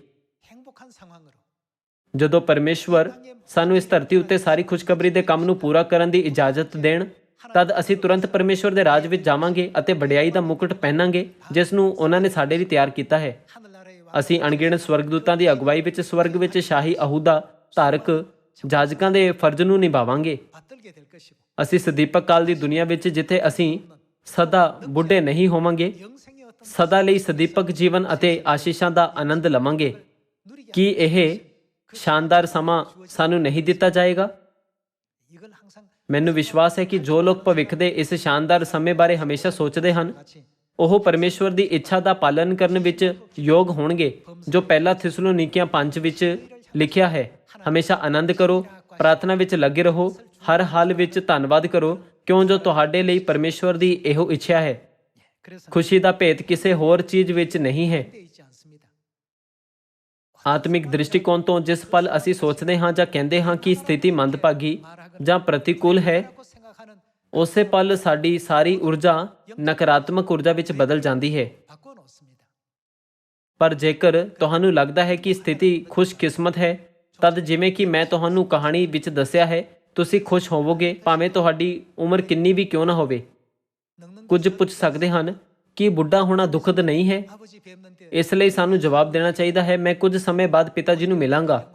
ਜਦੋਂ ਪਰਮੇਸ਼ਵਰ ਸਾਨੂੰ ਇਸ ਧਰਤੀ ਉੱਤੇ ਸਾਰੀ ਖੁਸ਼ਖਬਰੀ ਦੇ ਕੰਮ ਨੂੰ ਪੂਰਾ ਕਰਨ ਦੀ ਇਜਾਜ਼ਤ ਦੇਣ ਤਦ ਅਸੀਂ ਤੁਰੰਤ ਪਰਮੇਸ਼ਵਰ ਦੇ ਰਾਜ ਵਿੱਚ ਜਾਵਾਂਗੇ ਅਤੇ ਵਡਿਆਈ ਦਾ ਮੁਕਟ ਪਹਿਨਾਂਗੇ ਜਿਸ ਨੂੰ ਉਹਨਾਂ ਨੇ ਸਾਡੇ ਲਈ ਤਿਆਰ ਕੀਤਾ ਹੈ। ਅਸੀਂ ਅਣਗਿਣਤ ਸਵਰਗਦੂਤਾਂ ਦੀ ਅਗਵਾਈ ਵਿੱਚ ਸਵਰਗ ਵਿੱਚ ਸ਼ਾਹੀ ਅਹੁਦਾ ਧਾਰਕ ਜਾਜਕਾਂ ਦੇ ਫਰਜ਼ ਨੂੰ ਨਿਭਾਵਾਂਗੇ। ਅਸੀਂ ਸਦੀਪਕ ਕਾਲ ਦੀ ਦੁਨੀਆ ਵਿੱਚ ਜਿੱਥੇ ਅਸੀਂ ਸਦਾ ਬੁੱਢੇ ਨਹੀਂ ਹੋਵਾਂਗੇ, ਸਦਾ ਲਈ ਸਦੀਪਕ ਜੀਵਨ ਅਤੇ ਆਸ਼ੀਸ਼ਾਂ ਦਾ ਆਨੰਦ ਲਵਾਂਗੇ। ਕੀ ਇਹ ਸ਼ਾਨਦਾਰ ਸਮਾਂ ਸਾਨੂੰ ਨਹੀਂ ਦਿੱਤਾ ਜਾਏਗਾ? ਮੈਨੂੰ ਵਿਸ਼ਵਾਸ ਹੈ ਕਿ ਜੋ ਲੋਕ ਭਵਿੱਖ ਦੇ ਇਸ ਸ਼ਾਨਦਾਰ ਸਮੇਂ ਬਾਰੇ ਹਮੇਸ਼ਾ ਸੋਚਦੇ ਹਨ ਉਹ ਪਰਮੇਸ਼ਵਰ ਦੀ ਇੱਛਾ ਦਾ ਪਾਲਨ ਕਰਨ ਵਿੱਚ ਯੋਗ ਹੋਣਗੇ, ਜੋ ਪਹਿਲਾ ਥਿਸਲੋਨੀਕੀਆਂ 5 ਵਿੱਚ ਲਿਖਿਆ ਹੈ। ਹਮੇਸ਼ਾ ਆਨੰਦ ਕਰੋ, ਪ੍ਰਾਰਥਨਾ ਵਿੱਚ ਲੱਗੇ ਰਹੋ, ਹਰ ਹਾਲ ਵਿੱਚ ਧੰਨਵਾਦ ਕਰੋ, ਕਿਉਂ ਜੋ ਤੁਹਾਡੇ ਲਈ ਪਰਮੇਸ਼ਵਰ ਦੀ ਇਹੋ ਇੱਛਾ ਹੈ। ਖੁਸ਼ੀ ਦਾ ਭੇਤ ਕਿਸੇ ਹੋਰ ਚੀਜ਼ ਵਿੱਚ ਨਹੀਂ ਹੈ। ਆਤਮਿਕ ਦ੍ਰਿਸ਼ਟੀਕੋਣ ਤੋਂ ਜਿਸ ਪਲ ਅਸੀਂ ਸੋਚਦੇ ਹਾਂ ਜਾਂ ਕਹਿੰਦੇ ਹਾਂ ਕਿ ਸਥਿਤੀ ਮੰਦਭਾਗੀ ਜਾਂ ਪ੍ਰਤੀਕੂਲ ਹੈ, ਉਸੇ ਪਲ ਸਾਡੀ ਸਾਰੀ ਊਰਜਾ ਨਕਾਰਾਤਮਕ ਊਰਜਾ ਵਿੱਚ ਬਦਲ ਜਾਂਦੀ ਹੈ। ਪਰ ਜੇਕਰ ਤੁਹਾਨੂੰ ਲੱਗਦਾ ਹੈ ਕਿ ਸਥਿਤੀ ਖੁਸ਼ਕਿਸਮਤ ਹੈ, ਤਦ ਜਿਵੇਂ ਕਿ ਮੈਂ ਤੁਹਾਨੂੰ ਕਹਾਣੀ ਵਿੱਚ ਦੱਸਿਆ ਹੈ, ਤੁਸੀਂ ਖੁਸ਼ ਹੋਵੋਗੇ ਭਾਵੇਂ ਤੁਹਾਡੀ ਉਮਰ ਕਿੰਨੀ ਵੀ ਕਿਉਂ ਨਾ ਹੋਵੇ। ਕੁਝ ਪੁੱਛ ਸਕਦੇ ਹਨ ਕਿ ਬੁੱਢਾ ਹੋਣਾ ਦੁਖਦ ਨਹੀਂ ਹੈ। ਇਸ ਲਈ ਸਾਨੂੰ ਜਵਾਬ ਦੇਣਾ ਚਾਹੀਦਾ ਹੈ, ਮੈਂ ਕੁਝ ਸਮੇਂ ਬਾਅਦ ਪਿਤਾ ਜੀ ਨੂੰ ਮਿਲਾਂਗਾ,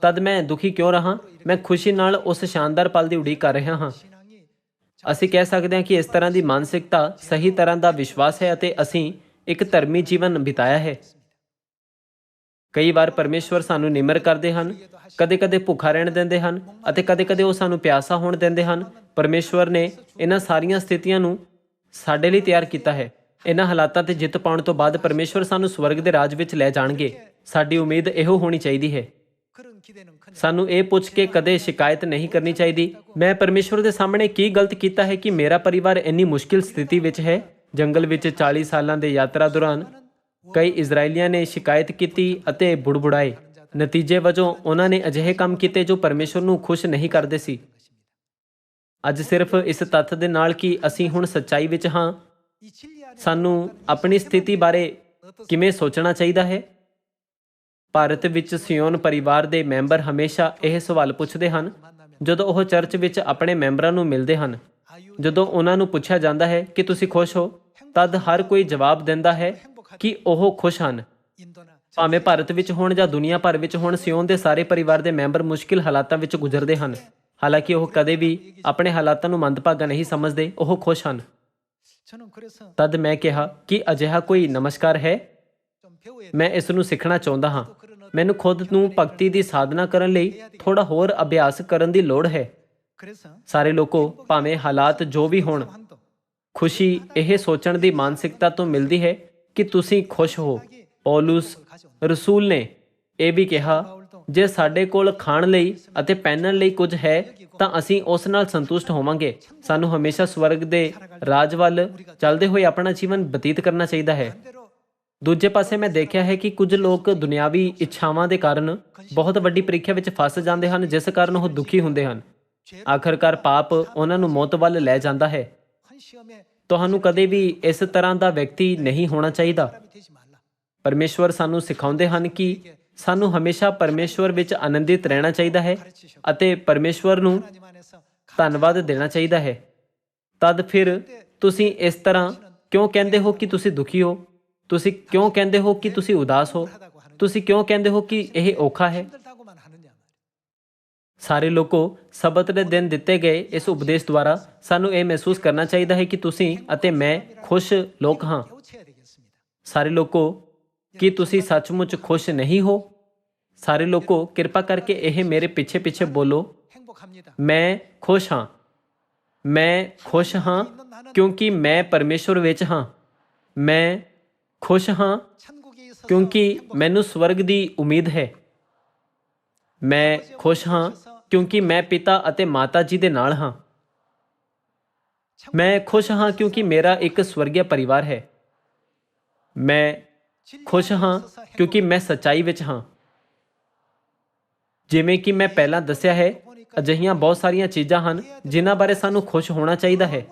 ਤਦ ਮੈਂ ਦੁਖੀ ਕਿਉਂ ਰਹਾ? ਮੈਂ ਖੁਸ਼ੀ ਨਾਲ ਉਸ ਸ਼ਾਨਦਾਰ ਪਲ ਦੀ ਉਡੀਕ ਕਰ ਰਿਹਾ ਹਾਂ। ਅਸੀਂ ਕਹਿ ਸਕਦੇ ਹਾਂ ਕਿ ਇਸ ਤਰ੍ਹਾਂ ਦੀ ਮਾਨਸਿਕਤਾ ਸਹੀ ਤਰ੍ਹਾਂ ਦਾ ਵਿਸ਼ਵਾਸ ਹੈ ਅਤੇ ਅਸੀਂ ਇੱਕ ਧਰਮੀ ਜੀਵਨ ਬਿਤਾਇਆ ਹੈ। ਕਈ ਵਾਰ ਪਰਮੇਸ਼ਵਰ ਸਾਨੂੰ ਨਿਮਰ ਕਰਦੇ ਹਨ, ਕਦੇ-ਕਦੇ ਭੁੱਖਾ ਰਹਿਣ ਦਿੰਦੇ ਹਨ ਅਤੇ ਕਦੇ-ਕਦੇ ਉਹ ਸਾਨੂੰ ਪਿਆਸਾ ਹੋਣ ਦਿੰਦੇ ਹਨ। ਪਰਮੇਸ਼ਵਰ ਨੇ ਇਹਨਾਂ ਸਾਰੀਆਂ ਸਥਿਤੀਆਂ ਨੂੰ ਸਾਡੇ ਲਈ ਤਿਆਰ ਕੀਤਾ ਹੈ। ਇਹਨਾਂ ਹਾਲਾਤਾਂ ਤੇ ਜਿੱਤ ਪਾਉਣ ਤੋਂ ਬਾਅਦ ਪਰਮੇਸ਼ਵਰ ਸਾਨੂੰ ਸਵਰਗ ਦੇ ਰਾਜ ਵਿੱਚ ਲੈ ਜਾਣਗੇ। ਸਾਡੀ ਉਮੀਦ ਇਹੋ ਹੋਣੀ ਚਾਹੀਦੀ ਹੈ। ਸਾਨੂੰ ਇਹ ਪੁੱਛ ਕੇ ਕਦੇ ਸ਼ਿਕਾਇਤ ਨਹੀਂ ਕਰਨੀ ਚਾਹੀਦੀ, ਮੈਂ ਪਰਮੇਸ਼ਵਰ ਦੇ ਸਾਹਮਣੇ ਕੀ ਗਲਤ ਕੀਤਾ ਹੈ ਕਿ ਮੇਰਾ ਪਰਿਵਾਰ ਇੰਨੀ ਮੁਸ਼ਕਿਲ ਸਥਿਤੀ ਵਿੱਚ ਹੈ। ਜੰਗਲ ਵਿੱਚ 40 ਸਾਲਾਂ ਦੇ ਯਾਤਰਾ ਦੌਰਾਨ ਕਈ ਇਜ਼ਰਾਈਲੀਆਂ ਨੇ ਸ਼ਿਕਾਇਤ ਕੀਤੀ ਅਤੇ ਬੁੜਬੁੜਾਏ। ਨਤੀਜੇ ਵਜੋਂ ਉਹਨਾਂ ਨੇ ਅਜਿਹੇ ਕੰਮ ਕੀਤੇ ਜੋ ਪਰਮੇਸ਼ਵਰ ਨੂੰ ਖੁਸ਼ ਨਹੀਂ ਕਰਦੇ ਸੀ। ਅੱਜ ਸਿਰਫ ਇਸ ਤੱਥ ਦੇ ਨਾਲ ਕਿ ਅਸੀਂ ਹੁਣ ਸੱਚਾਈ ਵਿੱਚ ਹਾਂ, ਸਾਨੂੰ ਆਪਣੀ ਸਥਿਤੀ ਬਾਰੇ ਕਿਵੇਂ ਸੋਚਣਾ ਚਾਹੀਦਾ ਹੈ। ਭਾਰਤ ਵਿੱਚ ਸਿਯੋਨ ਪਰਿਵਾਰ ਦੇ ਮੈਂਬਰ ਹਮੇਸ਼ਾ ਇਹ ਸਵਾਲ ਪੁੱਛਦੇ ਹਨ ਜਦੋਂ ਉਹ ਚਰਚ ਵਿੱਚ ਆਪਣੇ ਮੈਂਬਰਾਂ ਨੂੰ ਮਿਲਦੇ ਹਨ। ਜਦੋਂ ਉਹਨਾਂ ਨੂੰ ਪੁੱਛਿਆ ਜਾਂਦਾ ਹੈ ਕਿ ਤੁਸੀਂ ਖੁਸ਼ ਹੋ, ਤਦ ਹਰ ਕੋਈ ਜਵਾਬ ਦਿੰਦਾ ਹੈ ਕਿ ਉਹ ਖੁਸ਼ ਹਨ। ਭਾਵੇਂ ਭਾਰਤ ਵਿੱਚ ਹੋਣ ਜਾਂ ਦੁਨੀਆ ਭਰ ਵਿੱਚ ਹੋਣ, ਸਿਯੋਨ ਦੇ ਸਾਰੇ ਪਰਿਵਾਰ ਦੇ ਮੈਂਬਰ ਮੁਸ਼ਕਿਲ ਹਾਲਾਤਾਂ ਵਿੱਚ ਗੁਜ਼ਰਦੇ ਹਨ। ਹਾਲਾਂਕਿ ਉਹ ਕਦੇ ਵੀ ਆਪਣੇ ਹਾਲਾਤਾਂ ਨੂੰ ਮੰਦਭਾਗਾ ਨਹੀਂ ਸਮਝਦੇ, ਉਹ ਖੁਸ਼ ਹਨ। ਤਦ ਮੈਂ ਕਿਹਾ ਕਿ ਅਜਿਹਾ ਕੋਈ ਨਮਸਕਾਰ ਹੈ? ਮੈਂ ਇਸ ਨੂੰ ਸਿੱਖਣਾ ਚਾਹੁੰਦਾ ਹਾਂ। ਮੈਨੂੰ ਖੁਦ ਨੂੰ ਭਗਤੀ ਦੀ ਸਾਧਨਾ ਕਰਨ ਲਈ ਥੋੜਾ ਹੋਰ ਅਭਿਆਸ ਕਰਨ ਦੀ ਲੋੜ ਹੈ। ਸਾਰੇ ਲੋਕੋ, ਭਾਵੇਂ ਹਾਲਾਤ ਜੋ ਵੀ ਹੋਣ, ਖੁਸ਼ੀ ਇਹ ਸੋਚਣ ਦੀ ਮਾਨਸਿਕਤਾ ਤੋਂ ਮਿਲਦੀ ਹੈ ਕਿ ਤੁਸੀਂ ਖੁਸ਼ ਹੋ। ਪੌਲੁਸ ਰਸੂਲ ਨੇ ਇਹ ਵੀ ਕਿਹਾ, ਜੇ ਸਾਡੇ ਕੋਲ ਖਾਣ ਲਈ ਅਤੇ ਪਹਿਨਣ ਲਈ ਕੁਝ ਹੈ ਤਾਂ ਅਸੀਂ ਉਸ ਨਾਲ ਸੰਤੁਸ਼ਟ ਹੋਵਾਂਗੇ। ਸਾਨੂੰ ਹਮੇਸ਼ਾ ਸਵਰਗ ਦੇ ਰਾਜ ਵੱਲ ਚੱਲਦੇ ਹੋਏ ਆਪਣਾ ਜੀਵਨ ਬਤੀਤ ਕਰਨਾ ਚਾਹੀਦਾ ਹੈ। ਦੂਜੇ ਪਾਸੇ ਮੈਂ ਦੇਖਿਆ ਹੈ ਕਿ ਕੁਝ ਲੋਕ ਦੁਨਿਆਵੀ ਇੱਛਾਵਾਂ ਦੇ ਕਾਰਨ ਬਹੁਤ ਵੱਡੀ ਪ੍ਰੀਖਿਆ ਵਿੱਚ ਫਸ ਜਾਂਦੇ ਹਨ, ਜਿਸ ਕਾਰਨ ਉਹ ਦੁਖੀ ਹੁੰਦੇ ਹਨ। ਆਖਰਕਾਰ ਪਾਪ ਉਹਨਾਂ ਨੂੰ ਮੌਤ ਵੱਲ ਲੈ ਜਾਂਦਾ ਹੈ। ਤੁਹਾਨੂੰ ਕਦੇ ਵੀ ਇਸ ਤਰ੍ਹਾਂ ਦਾ ਵਿਅਕਤੀ ਨਹੀਂ ਹੋਣਾ ਚਾਹੀਦਾ। ਪਰਮੇਸ਼ਵਰ ਸਾਨੂੰ ਸਿਖਾਉਂਦੇ ਹਨ ਕਿ ਸਾਨੂੰ ਹਮੇਸ਼ਾ ਪਰਮੇਸ਼ਵਰ ਵਿੱਚ ਆਨੰਦਿਤ ਰਹਿਣਾ ਚਾਹੀਦਾ ਹੈ ਅਤੇ ਪਰਮੇਸ਼ਵਰ ਨੂੰ ਧੰਨਵਾਦ ਦੇਣਾ ਚਾਹੀਦਾ ਹੈ। ਤਦ ਫਿਰ ਤੁਸੀਂ ਇਸ ਤਰ੍ਹਾਂ ਕਿਉਂ ਕਹਿੰਦੇ ਹੋ ਕਿ ਤੁਸੀਂ ਦੁਖੀ ਹੋ? ਤੁਸੀਂ ਕਿਉਂ ਕਹਿੰਦੇ ਹੋ ਕਿ ਤੁਸੀਂ ਉਦਾਸ ਹੋ? ਤੁਸੀਂ ਕਿਉਂ ਕਹਿੰਦੇ ਹੋ ਕਿ ਇਹ ਔਖਾ ਹੈ? ਸਾਰੇ ਲੋਕੋ, ਸਬਤ ਦੇ ਦਿਨ ਦਿੱਤੇ ਗਏ ਇਸ ਉਪਦੇਸ਼ ਦੁਆਰਾ ਸਾਨੂੰ ਇਹ ਮਹਿਸੂਸ ਕਰਨਾ ਚਾਹੀਦਾ ਹੈ ਕਿ ਤੁਸੀਂ ਅਤੇ ਮੈਂ ਖੁਸ਼ ਲੋਕ ਹਾਂ। ਸਾਰੇ ਲੋਕੋ, ਕੀ ਤੁਸੀਂ ਸੱਚਮੁੱਚ ਖੁਸ਼ ਨਹੀਂ ਹੋ? ਸਾਰੇ ਲੋਕੋ, ਕਿਰਪਾ ਕਰਕੇ ਇਹ ਮੇਰੇ ਪਿੱਛੇ ਬੋਲੋ, ਮੈਂ ਖੁਸ਼ ਹਾਂ। ਮੈਂ ਖੁਸ਼ ਹਾਂ ਕਿਉਂਕਿ ਮੈਂ ਪਰਮੇਸ਼ਵਰ ਵਿੱਚ ਹਾਂ। ਮੈਂ ਖੁਸ਼ ਹਾਂ ਕਿਉਂਕਿ ਮੈਨੂੰ ਸਵਰਗ ਦੀ ਉਮੀਦ ਹੈ। ਮੈਂ ਖੁਸ਼ ਹਾਂ ਕਿਉਂਕਿ ਮੈਂ ਪਿਤਾ ਅਤੇ ਮਾਤਾ ਜੀ ਦੇ ਨਾਲ ਹਾਂ। ਮੈਂ ਖੁਸ਼ ਹਾਂ ਕਿਉਂਕਿ ਮੇਰਾ ਇੱਕ ਸਵਰਗੀ ਪਰਿਵਾਰ ਹੈ। ਮੈਂ ਖੁਸ਼ ਹਾਂ ਕਿਉਂਕਿ ਮੈਂ ਸੱਚਾਈ ਵਿੱਚ ਹਾਂ। ਜਿਵੇਂ ਕਿ ਮੈਂ ਪਹਿਲਾਂ ਦੱਸਿਆ ਹੈ, ਅਜਿਹੀਆਂ ਬਹੁਤ ਸਾਰੀਆਂ ਚੀਜ਼ਾਂ ਹਨ ਜਿਨ੍ਹਾਂ ਬਾਰੇ ਸਾਨੂੰ ਖੁਸ਼ ਹੋਣਾ ਚਾਹੀਦਾ ਹੈ,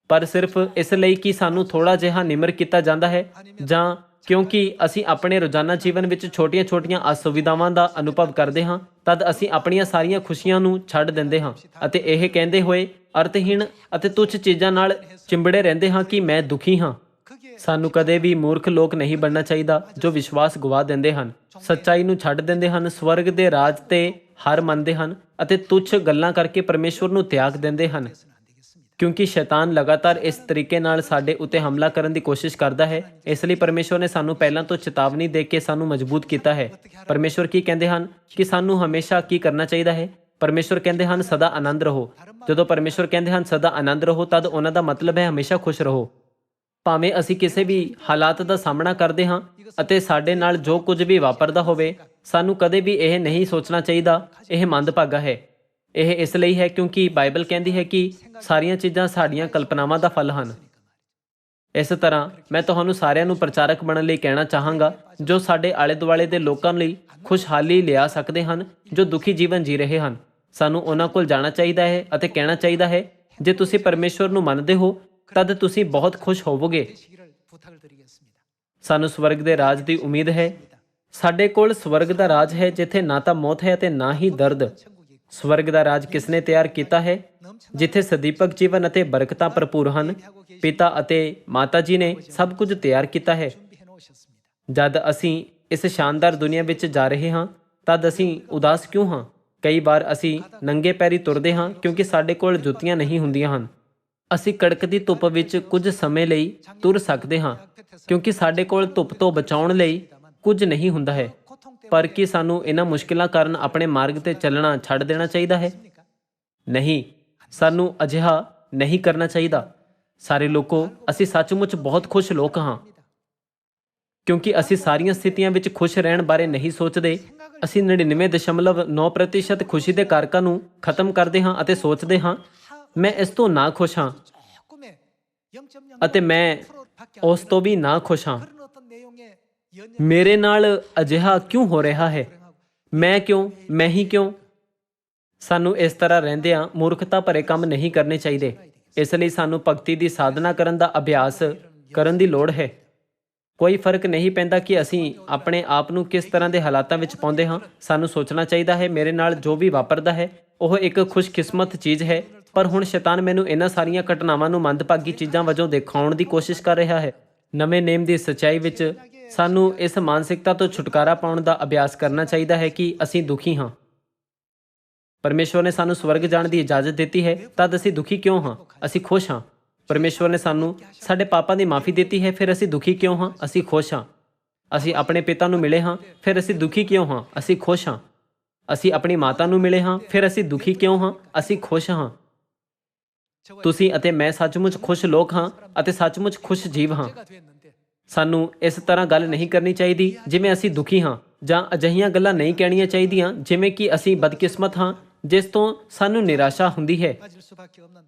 ਪਰ ਸਿਰਫ ਇਸ ਲਈ ਕਿ ਸਾਨੂੰ ਥੋੜ੍ਹਾ ਜਿਹਾ ਨਿਮਰ ਕੀਤਾ ਜਾਂਦਾ ਹੈ, ਜਾਂ ਕਿਉਂਕਿ ਅਸੀਂ ਆਪਣੇ ਰੋਜ਼ਾਨਾ ਜੀਵਨ ਵਿੱਚ ਛੋਟੀਆਂ-ਛੋਟੀਆਂ ਅਸੁਵਿਧਾਵਾਂ ਦਾ ਅਨੁਭਵ ਕਰਦੇ ਹਾਂ, ਤਦ ਅਸੀਂ ਆਪਣੀਆਂ ਸਾਰੀਆਂ ਖੁਸ਼ੀਆਂ ਨੂੰ ਛੱਡ ਦਿੰਦੇ ਹਾਂ ਅਤੇ ਇਹ ਕਹਿੰਦੇ ਹੋਏ ਅਰਥਹੀਣ ਅਤੇ ਤੁੱਛ ਚੀਜ਼ਾਂ ਨਾਲ ਚਿੰਬੜੇ ਰਹਿੰਦੇ ਹਾਂ ਕਿ ਮੈਂ ਦੁਖੀ ਹਾਂ। ਸਾਨੂੰ ਕਦੇ ਵੀ ਮੂਰਖ ਲੋਕ ਨਹੀਂ ਬਣਨਾ ਚਾਹੀਦਾ ਜੋ ਵਿਸ਼ਵਾਸ ਗਵਾ ਦਿੰਦੇ ਹਨ, ਸੱਚਾਈ ਨੂੰ ਛੱਡ ਦਿੰਦੇ ਹਨ, ਸਵਰਗ ਦੇ ਰਾਜ ਤੇ ਹਾਰ ਮੰਨਦੇ ਹਨ ਅਤੇ ਤੁੱਛ ਗੱਲਾਂ ਕਰਕੇ ਪਰਮੇਸ਼ਵਰ ਨੂੰ ਤਿਆਗ ਦਿੰਦੇ ਹਨ। ਕਿਉਂਕਿ ਸ਼ੈਤਾਨ ਲਗਾਤਾਰ ਇਸ ਤਰੀਕੇ ਨਾਲ ਸਾਡੇ ਉੱਤੇ ਹਮਲਾ ਕਰਨ ਦੀ ਕੋਸ਼ਿਸ਼ ਕਰਦਾ ਹੈ, ਇਸ ਲਈ ਪਰਮੇਸ਼ਵਰ ਨੇ ਸਾਨੂੰ ਪਹਿਲਾਂ ਤੋਂ ਚੇਤਾਵਨੀ ਦੇ ਕੇ ਸਾਨੂੰ ਮਜ਼ਬੂਤ ਕੀਤਾ ਹੈ। ਪਰਮੇਸ਼ਵਰ ਕੀ ਕਹਿੰਦੇ ਹਨ ਕਿ ਸਾਨੂੰ ਹਮੇਸ਼ਾ ਕੀ ਕਰਨਾ ਚਾਹੀਦਾ ਹੈ? ਪਰਮੇਸ਼ਵਰ ਕਹਿੰਦੇ ਹਨ ਸਦਾ ਆਨੰਦ ਰਹੋ। ਜਦੋਂ ਪਰਮੇਸ਼ਵਰ ਕਹਿੰਦੇ ਹਨ ਸਦਾ ਆਨੰਦ ਰਹੋ, ਤਦ ਉਹਨਾਂ ਦਾ ਮਤਲਬ ਹੈ ਹਮੇਸ਼ਾ ਖੁਸ਼ ਰਹੋ। ਭਾਵੇਂ ਅਸੀਂ ਕਿਸੇ ਵੀ ਹਾਲਾਤ ਦਾ ਸਾਹਮਣਾ ਕਰਦੇ ਹਾਂ ਅਤੇ ਸਾਡੇ ਨਾਲ ਜੋ ਕੁਝ ਵੀ ਵਾਪਰਦਾ ਹੋਵੇ, ਸਾਨੂੰ ਕਦੇ ਵੀ ਇਹ ਨਹੀਂ ਸੋਚਣਾ ਚਾਹੀਦਾ ਇਹ ਮੰਦਭਾਗਾ ਹੈ। ਇਹ ਇਸ ਲਈ ਹੈ ਕਿਉਂਕਿ ਬਾਈਬਲ ਕਹਿੰਦੀ ਹੈ ਕਿ ਸਾਰੀਆਂ ਚੀਜ਼ਾਂ ਸਾਡੀਆਂ ਕਲਪਨਾਵਾਂ ਦਾ ਫਲ ਹਨ। ਇਸ ਤਰ੍ਹਾਂ ਮੈਂ ਤੁਹਾਨੂੰ ਸਾਰਿਆਂ ਨੂੰ ਪ੍ਰਚਾਰਕ ਬਣਨ ਲਈ ਕਹਿਣਾ ਚਾਹਾਂਗਾ ਜੋ ਸਾਡੇ ਆਲੇ ਦੁਆਲੇ ਦੇ ਲੋਕਾਂ ਲਈ ਖੁਸ਼ਹਾਲੀ ਲਿਆ ਸਕਦੇ ਹਨ, ਜੋ ਦੁਖੀ ਜੀਵਨ ਜੀ ਰਹੇ ਹਨ। ਸਾਨੂੰ ਉਹਨਾਂ ਕੋਲ ਜਾਣਾ ਚਾਹੀਦਾ ਹੈ ਅਤੇ ਕਹਿਣਾ ਚਾਹੀਦਾ ਹੈ, ਜੇ ਤੁਸੀਂ ਪਰਮੇਸ਼ਵਰ ਨੂੰ ਮੰਨਦੇ ਹੋ ਤਦ ਤੁਸੀਂ ਬਹੁਤ ਖੁਸ਼ ਹੋਵੋਗੇ। ਸਾਨੂੰ ਸਵਰਗ ਦੇ ਰਾਜ ਦੀ ਉਮੀਦ ਹੈ। ਸਾਡੇ ਕੋਲ ਸਵਰਗ ਦਾ ਰਾਜ ਹੈ ਜਿੱਥੇ ਨਾ ਤਾਂ ਮੌਤ ਹੈ ਅਤੇ ਨਾ ਹੀ ਦਰਦ। ਸਵਰਗ ਦਾ ਰਾਜ ਕਿਸ ਨੇ ਤਿਆਰ ਕੀਤਾ ਹੈ? ਜਿੱਥੇ ਸਦੀਪਕ ਜੀਵਨ ਅਤੇ ਬਰਕਤਾਂ ਭਰਪੂਰ ਹਨ। ਪਿਤਾ ਅਤੇ ਮਾਤਾ ਜੀ ਨੇ ਸਭ ਕੁਝ ਤਿਆਰ ਕੀਤਾ ਹੈ। ਜਦ ਅਸੀਂ ਇਸ ਸ਼ਾਨਦਾਰ ਦੁਨੀਆ ਵਿੱਚ ਜਾ ਰਹੇ ਹਾਂ ਤਦ ਅਸੀਂ ਉਦਾਸ ਕਿਉਂ ਹਾਂ? ਕਈ ਵਾਰ ਅਸੀਂ ਨੰਗੇ ਪੈਰੀ ਤੁਰਦੇ ਹਾਂ ਕਿਉਂਕਿ ਸਾਡੇ ਕੋਲ ਜੁੱਤੀਆਂ ਨਹੀਂ ਹੁੰਦੀਆਂ ਹਨ। ਅਸੀਂ ਕੜਕਦੀ ਧੁੱਪ ਵਿੱਚ ਕੁਝ ਸਮੇਂ ਲਈ ਤੁਰ ਸਕਦੇ ਹਾਂ ਕਿਉਂਕਿ ਸਾਡੇ ਕੋਲ ਧੁੱਪ ਤੋਂ ਬਚਾਉਣ ਲਈ ਕੁਝ ਨਹੀਂ ਹੁੰਦਾ ਹੈ। ਪਰ ਕੀ ਸਾਨੂੰ ਇਹਨਾਂ ਮੁਸ਼ਕਿਲਾਂ ਕਾਰਨ ਆਪਣੇ ਮਾਰਗ ਤੇ ਚੱਲਣਾ ਛੱਡ ਦੇਣਾ ਚਾਹੀਦਾ ਹੈ? ਨਹੀਂ, ਸਾਨੂੰ ਅਜਿਹਾ ਨਹੀਂ ਕਰਨਾ ਚਾਹੀਦਾ। ਸਾਰੇ ਲੋਕੋ, ਅਸੀਂ ਸੱਚਮੁੱਚ ਬਹੁਤ ਖੁਸ਼ ਲੋਕ ਹਾਂ ਕਿਉਂਕਿ ਅਸੀਂ ਸਾਰੀਆਂ ਸਥਿਤੀਆਂ ਵਿੱਚ ਖੁਸ਼ ਰਹਿਣ ਬਾਰੇ ਨਹੀਂ ਸੋਚਦੇ। ਅਸੀਂ 99.9% ਖੁਸ਼ੀ ਦੇ ਕਾਰਕਾਂ ਨੂੰ ਖਤਮ ਕਰਦੇ ਹਾਂ ਅਤੇ ਸੋਚਦੇ ਹਾਂ, ਮੈਂ ਇਸ ਤੋਂ ਨਾ ਖੁਸ਼ ਹਾਂ ਅਤੇ ਮੈਂ ਉਸ ਤੋਂ ਵੀ ਨਾ ਖੁਸ਼ ਹਾਂ। ਮੇਰੇ ਨਾਲ ਅਜਿਹਾ ਕਿਉਂ ਹੋ ਰਿਹਾ ਹੈ? ਮੈਂ ਕਿਉਂ? ਮੈਂ ਹੀ ਕਿਉਂ? ਸਾਨੂੰ ਇਸ ਤਰ੍ਹਾਂ ਰਹਿੰਦਿਆਂ ਮੂਰਖਤਾ ਭਰੇ ਕੰਮ ਨਹੀਂ ਕਰਨੇ ਚਾਹੀਦੇ। ਇਸ ਲਈ ਸਾਨੂੰ ਭਗਤੀ ਦੀ ਸਾਧਨਾ ਕਰਨ ਦਾ ਅਭਿਆਸ ਕਰਨ ਦੀ ਲੋੜ ਹੈ। ਕੋਈ ਫਰਕ ਨਹੀਂ ਪੈਂਦਾ ਕਿ ਅਸੀਂ ਆਪਣੇ ਆਪ ਨੂੰ ਕਿਸ ਤਰ੍ਹਾਂ ਦੇ ਹਾਲਾਤਾਂ ਵਿੱਚ ਪਾਉਂਦੇ ਹਾਂ। ਸਾਨੂੰ ਸੋਚਣਾ ਚਾਹੀਦਾ ਹੈ, ਮੇਰੇ ਨਾਲ ਜੋ ਵੀ ਵਾਪਰਦਾ ਹੈ ਉਹ ਇੱਕ ਖੁਸ਼ਕਿਸਮਤ ਚੀਜ਼ ਹੈ, ਪਰ ਹੁਣ ਸ਼ੈਤਾਨ ਮੈਨੂੰ ਇਹਨਾਂ ਸਾਰੀਆਂ ਘਟਨਾਵਾਂ ਨੂੰ ਮੰਦਭਾਗੀ ਚੀਜ਼ਾਂ ਵਜੋਂ ਦਿਖਾਉਣ ਦੀ ਕੋਸ਼ਿਸ਼ ਕਰ ਰਿਹਾ ਹੈ। ਨਵੇਂ ਨੇਮ ਦੀ ਸੱਚਾਈ ਵਿੱਚ ਸਾਨੂੰ ਇਸ ਮਾਨਸਿਕਤਾ ਤੋਂ ਛੁਟਕਾਰਾ ਪਾਉਣ ਦਾ ਅਭਿਆਸ ਕਰਨਾ ਚਾਹੀਦਾ ਹੈ ਕਿ ਅਸੀਂ ਦੁਖੀ ਹਾਂ। ਪਰਮੇਸ਼ਵਰ ਨੇ ਸਾਨੂੰ ਸਵਰਗ ਜਾਣ ਦੀ ਇਜਾਜ਼ਤ ਦਿੱਤੀ ਹੈ, ਤਦ ਅਸੀਂ ਦੁਖੀ ਕਿਉਂ ਹਾਂ? ਅਸੀਂ ਖੁਸ਼ ਹਾਂ। ਪਰਮੇਸ਼ਵਰ ਨੇ ਸਾਨੂੰ ਸਾਡੇ ਪਾਪਾਂ ਦੀ ਮਾਫੀ ਦਿੱਤੀ ਹੈ, ਫਿਰ ਅਸੀਂ ਦੁਖੀ ਕਿਉਂ ਹਾਂ? ਅਸੀਂ ਖੁਸ਼ ਹਾਂ। ਅਸੀਂ ਆਪਣੇ ਪਿਤਾ ਨੂੰ ਮਿਲੇ ਹਾਂ, ਫਿਰ ਅਸੀਂ ਦੁਖੀ ਕਿਉਂ ਹਾਂ? ਅਸੀਂ ਖੁਸ਼ ਹਾਂ। ਅਸੀਂ ਆਪਣੀ ਮਾਤਾ ਨੂੰ ਮਿਲੇ ਹਾਂ, ਫਿਰ ਅਸੀਂ ਦੁਖੀ ਕਿਉਂ ਹਾਂ? ਅਸੀਂ ਖੁਸ਼ ਹਾਂ। ਤੁਸੀਂ ਅਤੇ ਮੈਂ ਸੱਚਮੁੱਚ ਖੁਸ਼ ਲੋਕ ਹਾਂ ਅਤੇ ਸੱਚਮੁੱਚ ਖੁਸ਼ ਜੀਵ ਹਾਂ। ਸਾਨੂੰ ਇਸ ਤਰ੍ਹਾਂ ਗੱਲ ਨਹੀਂ ਕਰਨੀ ਚਾਹੀਦੀ ਜਿਵੇਂ ਅਸੀਂ ਦੁਖੀ ਹਾਂ, ਜਾਂ ਅਜਿਹੀਆਂ ਗੱਲਾਂ ਨਹੀਂ ਕਹਿਣੀਆਂ ਚਾਹੀਦੀਆਂ ਜਿਵੇਂ ਕਿ ਅਸੀਂ ਬਦਕਿਸਮਤ ਹਾਂ, ਜਿਸ ਤੋਂ ਸਾਨੂੰ ਨਿਰਾਸ਼ਾ ਹੁੰਦੀ ਹੈ।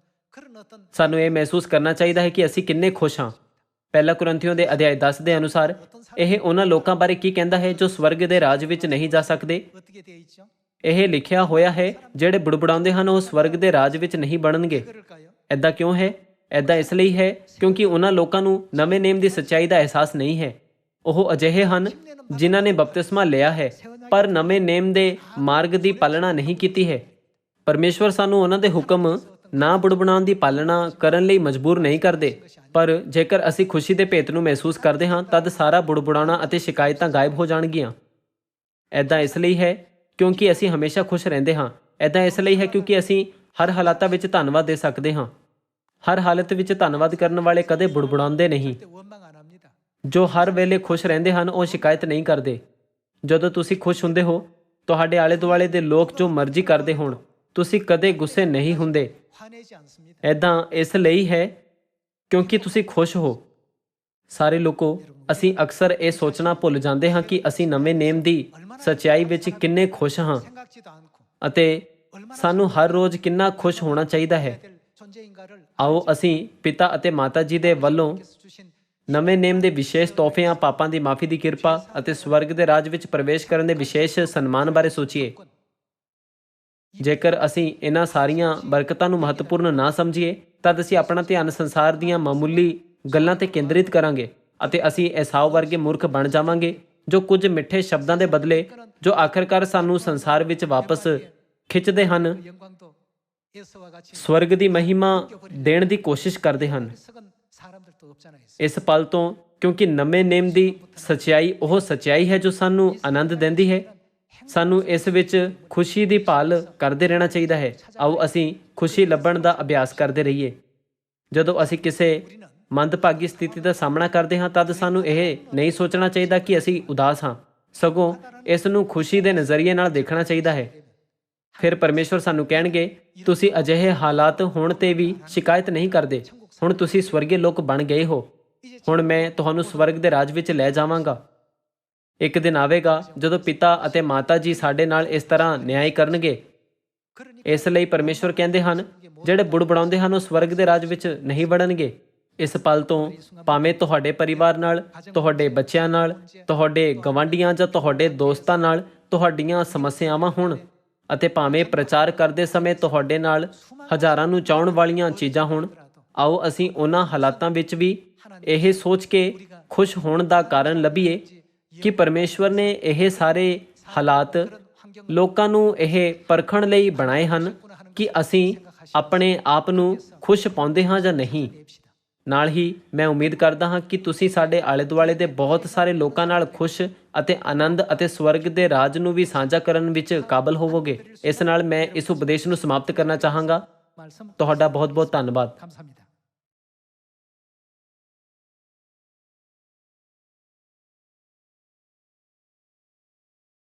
ਸਾਨੂੰ ਇਹ ਮਹਿਸੂਸ ਕਰਨਾ ਚਾਹੀਦਾ ਹੈ ਕਿ ਅਸੀਂ ਕਿੰਨੇ ਖੁਸ਼ ਹਾਂ। ਪਹਿਲਾ ਕੁਰਿੰਥੀਓ ਦੇ ਅਧਿਆਇ 10 ਦੇ ਅਨੁਸਾਰ ਇਹ ਉਹਨਾਂ ਲੋਕਾਂ ਬਾਰੇ ਕੀ ਕਹਿੰਦਾ ਹੈ ਜੋ ਸਵਰਗ ਦੇ ਰਾਜ ਵਿੱਚ ਨਹੀਂ ਜਾ ਸਕਦੇ? ਇਹ ਲਿਖਿਆ ਹੋਇਆ ਹੈ, ਜਿਹੜੇ ਬੁੜਬੁੜਾਉਂਦੇ ਹਨ ਉਹ ਸਵਰਗ ਦੇ ਰਾਜ ਵਿੱਚ ਨਹੀਂ ਬਣਨਗੇ। ਐਦਾਂ ਕਿਉਂ ਹੈ? ਐਦਾਂ ਇਸ ਲਈ ਹੈ ਕਿਉਂਕਿ ਉਹਨਾਂ ਲੋਕਾਂ ਨੂੰ ਨਵੇਂ ਨੇਮ ਦੀ ਸੱਚਾਈ ਦਾ ਅਹਿਸਾਸ ਨਹੀਂ ਹੈ। ਉਹ ਅਜਿਹੇ ਹਨ ਜਿਨ੍ਹਾਂ ਨੇ ਬਪਤਿਸਮਾ ਲਿਆ ਹੈ ਪਰ ਨਵੇਂ ਨੇਮ ਦੇ ਮਾਰਗ ਦੀ ਪਾਲਣਾ ਨਹੀਂ ਕੀਤੀ ਹੈ। ਪਰਮੇਸ਼ਵਰ ਸਾਨੂੰ ਉਹਨਾਂ ਦੇ ਹੁਕਮ ਨਾ ਬੁੜਬੁੜਾਉਣ ਦੀ ਪਾਲਣਾ ਕਰਨ ਲਈ ਮਜਬੂਰ ਨਹੀਂ ਕਰਦੇ, ਪਰ ਜੇਕਰ ਅਸੀਂ ਖੁਸ਼ੀ ਦੇ ਭੇਤ ਨੂੰ ਮਹਿਸੂਸ ਕਰਦੇ ਹਾਂ ਤਦ ਸਾਰਾ ਬੁੜਬੁੜਾਉਣਾ ਅਤੇ ਸ਼ਿਕਾਇਤਾਂ ਗਾਇਬ ਹੋ ਜਾਣਗੀਆਂ। ਐਦਾਂ ਇਸ ਲਈ ਹੈ ਕਿਉਂਕਿ ਅਸੀਂ ਹਮੇਸ਼ਾ ਖੁਸ਼ ਰਹਿੰਦੇ ਹਾਂ। ਐਦਾਂ ਇਸ ਲਈ ਹੈ ਕਿਉਂਕਿ ਅਸੀਂ ਹਰ ਹਾਲਾਤਾਂ ਵਿੱਚ ਧੰਨਵਾਦ ਦੇ ਸਕਦੇ ਹਾਂ। ਹਰ ਹਾਲਤ ਵਿੱਚ ਧੰਨਵਾਦ ਕਰਨ ਵਾਲੇ ਕਦੇ ਬੁੜਬੁੜਾਉਂਦੇ ਨਹੀਂ। ਜੋ ਹਰ ਵੇਲੇ ਖੁਸ਼ ਰਹਿੰਦੇ ਹਨ ਉਹ ਸ਼ਿਕਾਇਤ ਨਹੀਂ ਕਰਦੇ। ਜਦੋਂ ਤੁਸੀਂ ਖੁਸ਼ ਹੁੰਦੇ ਹੋ ਤੁਹਾਡੇ ਆਲੇ ਦੁਆਲੇ ਦੇ ਲੋਕ ਜੋ ਮਰਜ਼ੀ ਕਰਦੇ ਹੋਣ, ਤੁਸੀਂ ਕਦੇ ਗੁੱਸੇ ਨਹੀਂ ਹੁੰਦੇ। ਐਦਾਂ ਇਸ ਲਈ ਹੈ ਕਿਉਂਕਿ ਤੁਸੀਂ ਖੁਸ਼ ਹੋ। ਸਾਰੇ ਲੋਕੋ, ਅਸੀਂ ਅਕਸਰ ਇਹ ਸੋਚਣਾ ਭੁੱਲ ਜਾਂਦੇ ਹਾਂ ਕਿ ਅਸੀਂ ਨਵੇਂ ਨੇਮ ਦੀ ਸੱਚਾਈ ਵਿੱਚ ਕਿੰਨੇ ਖੁਸ਼ ਹਾਂ ਅਤੇ ਸਾਨੂੰ ਹਰ ਰੋਜ਼ ਕਿੰਨਾ ਖੁਸ਼ ਹੋਣਾ ਚਾਹੀਦਾ ਹੈ। ਆਓ ਅਸੀਂ ਪਿਤਾ ਅਤੇ ਮਾਤਾ ਜੀ ਦੇ ਵੱਲੋਂ ਨਵੇਂ ਨੇਮ ਦੇ ਵਿਸ਼ੇਸ਼ ਤੋਹਫਿਆਂ, ਪਾਪਾਂ ਦੀ ਮਾਫੀ ਦੀ ਕਿਰਪਾ ਅਤੇ ਸਵਰਗ ਦੇ ਰਾਜ ਵਿੱਚ ਪ੍ਰਵੇਸ਼ ਕਰਨ ਦੇ ਵਿਸ਼ੇਸ਼ ਸਨਮਾਨ ਬਾਰੇ ਸੋਚੀਏ। ਜੇਕਰ ਅਸੀਂ ਇਹਨਾਂ ਸਾਰੀਆਂ ਬਰਕਤਾਂ ਨੂੰ ਮਹੱਤਵਪੂਰਨ ਨਾ ਸਮਝੀਏ, ਤਦ ਅਸੀਂ ਆਪਣਾ ਧਿਆਨ ਸੰਸਾਰ ਦੀਆਂ ਮਾਮੂਲੀ ਗੱਲਾਂ ਤੇ ਕੇਂਦਰਿਤ ਕਰਾਂਗੇ ਅਤੇ ਅਸੀਂ ਐਸਾਓ ਵਰਗੇ ਮੂਰਖ ਬਣ ਜਾਵਾਂਗੇ ਜੋ ਕੁਝ ਮਿੱਠੇ ਸ਼ਬਦਾਂ ਦੇ ਬਦਲੇ, ਜੋ ਆਖਰਕਾਰ ਸਾਨੂੰ ਸੰਸਾਰ ਵਿੱਚ ਵਾਪਸ ਖਿੱਚਦੇ ਹਨ, ਸਵਰਗ ਦੀ ਮਹਿਮਾ ਦੇਣ ਦੀ ਕੋਸ਼ਿਸ਼ ਕਰਦੇ ਹਨ। ਇਸ ਪਲ ਤੋਂ, ਕਿਉਂਕਿ ਨਵੇਂ ਨੇਮ ਦੀ ਸੱਚਾਈ ਉਹ ਸੱਚਾਈ ਹੈ ਜੋ ਸਾਨੂੰ ਆਨੰਦ ਦਿੰਦੀ ਹੈ, ਸਾਨੂੰ ਇਸ ਵਿੱਚ ਖੁਸ਼ੀ ਦੀ ਭਾਲ ਕਰਦੇ ਰਹਿਣਾ ਚਾਹੀਦਾ ਹੈ। ਆਓ ਅਸੀਂ ਖੁਸ਼ੀ ਲੱਭਣ ਦਾ ਅਭਿਆਸ ਕਰਦੇ ਰਹੀਏ। ਜਦੋਂ ਅਸੀਂ ਕਿਸੇ ਮੰਦਭਾਗੀ ਸਥਿਤੀ ਦਾ ਸਾਹਮਣਾ ਕਰਦੇ ਹਾਂ, ਤਦ ਸਾਨੂੰ ਇਹ ਨਹੀਂ ਸੋਚਣਾ ਚਾਹੀਦਾ ਕਿ ਅਸੀਂ ਉਦਾਸ ਹਾਂ, ਸਗੋਂ ਇਸ ਨੂੰ ਖੁਸ਼ੀ ਦੇ ਨਜ਼ਰੀਏ ਨਾਲ ਦੇਖਣਾ ਚਾਹੀਦਾ ਹੈ। ਫਿਰ ਪਰਮੇਸ਼ਵਰ ਸਾਨੂੰ ਕਹਿਣਗੇ, ਤੁਸੀਂ ਅਜਿਹੇ ਹਾਲਾਤ ਹੋਣ ਤੇ ਵੀ ਸ਼ਿਕਾਇਤ ਨਹੀਂ ਕਰਦੇ। ਹੁਣ ਤੁਸੀਂ ਸਵਰਗੀ ਲੋਕ ਬਣ ਗਏ ਹੋ। ਹੁਣ ਮੈਂ ਤੁਹਾਨੂੰ ਸਵਰਗ ਦੇ ਰਾਜ ਵਿੱਚ ਲੈ ਜਾਵਾਂਗਾ। ਇੱਕ ਦਿਨ ਆਵੇਗਾ ਜਦੋਂ ਪਿਤਾ ਅਤੇ ਮਾਤਾ ਜੀ ਸਾਡੇ ਨਾਲ ਇਸ ਤਰ੍ਹਾਂ ਨਿਆਂ ਕਰਨਗੇ। ਇਸ ਲਈ ਪਰਮੇਸ਼ਵਰ ਕਹਿੰਦੇ ਹਨ, ਜਿਹੜੇ ਬੁੜਬੁੜਾਉਂਦੇ ਹਨ ਉਹ ਸਵਰਗ ਦੇ ਰਾਜ ਵਿੱਚ ਨਹੀਂ ਵੜਨਗੇ। ਇਸ ਪਲ ਤੋਂ ਭਾਵੇਂ ਤੁਹਾਡੇ ਪਰਿਵਾਰ ਨਾਲ, ਤੁਹਾਡੇ ਬੱਚਿਆਂ ਨਾਲ, ਤੁਹਾਡੇ ਗਵਾਂਢੀਆਂ ਜਾਂ ਤੁਹਾਡੇ ਦੋਸਤਾਂ ਨਾਲ ਤੁਹਾਡੀਆਂ ਸਮੱਸਿਆਵਾਂ ਹੋਣ ਅਤੇ ਭਾਵੇਂ ਪ੍ਰਚਾਰ ਕਰਦੇ ਸਮੇਂ ਤੁਹਾਡੇ ਨਾਲ ਹਜ਼ਾਰਾਂ ਨੂੰ ਚਾਹੁਣ ਵਾਲੀਆਂ ਚੀਜ਼ਾਂ ਹੋਣ, ਆਓ ਅਸੀਂ ਉਹਨਾਂ ਹਾਲਾਤਾਂ ਵਿੱਚ ਵੀ ਇਹ ਸੋਚ ਕੇ ਖੁਸ਼ ਹੋਣ ਦਾ ਕਾਰਨ ਲੱਭੀਏ ਕਿ ਪਰਮੇਸ਼ਵਰ ਨੇ ਇਹ ਸਾਰੇ ਹਾਲਾਤ ਲੋਕਾਂ ਨੂੰ ਇਹ ਪਰਖਣ ਲਈ ਬਣਾਏ ਹਨ ਕਿ ਅਸੀਂ ਆਪਣੇ ਆਪ ਨੂੰ ਖੁਸ਼ ਪਾਉਂਦੇ ਹਾਂ ਜਾਂ ਨਹੀਂ। ਨਾਲ ਹੀ ਮੈਂ ਉਮੀਦ ਕਰਦਾ ਹਾਂ ਕਿ ਤੁਸੀਂ ਸਾਡੇ ਆਲੇ ਦੁਆਲੇ ਦੇ ਬਹੁਤ ਸਾਰੇ ਲੋਕਾਂ ਨਾਲ ਖੁਸ਼ ਅਤੇ ਆਨੰਦ ਅਤੇ ਸਵਰਗ ਦੇ ਰਾਜ ਨੂੰ ਵੀ ਸਾਂਝਾ ਕਰਨ ਵਿੱਚ ਕਾਬਲ ਹੋਵੋਗੇ। ਇਸ ਨਾਲ ਮੈਂ ਇਸ ਉਪਦੇਸ਼ ਨੂੰ ਸਮਾਪਤ ਕਰਨਾ ਚਾਹਾਂਗਾ। ਤੁਹਾਡਾ ਬਹੁਤ ਬਹੁਤ ਧੰਨਵਾਦ।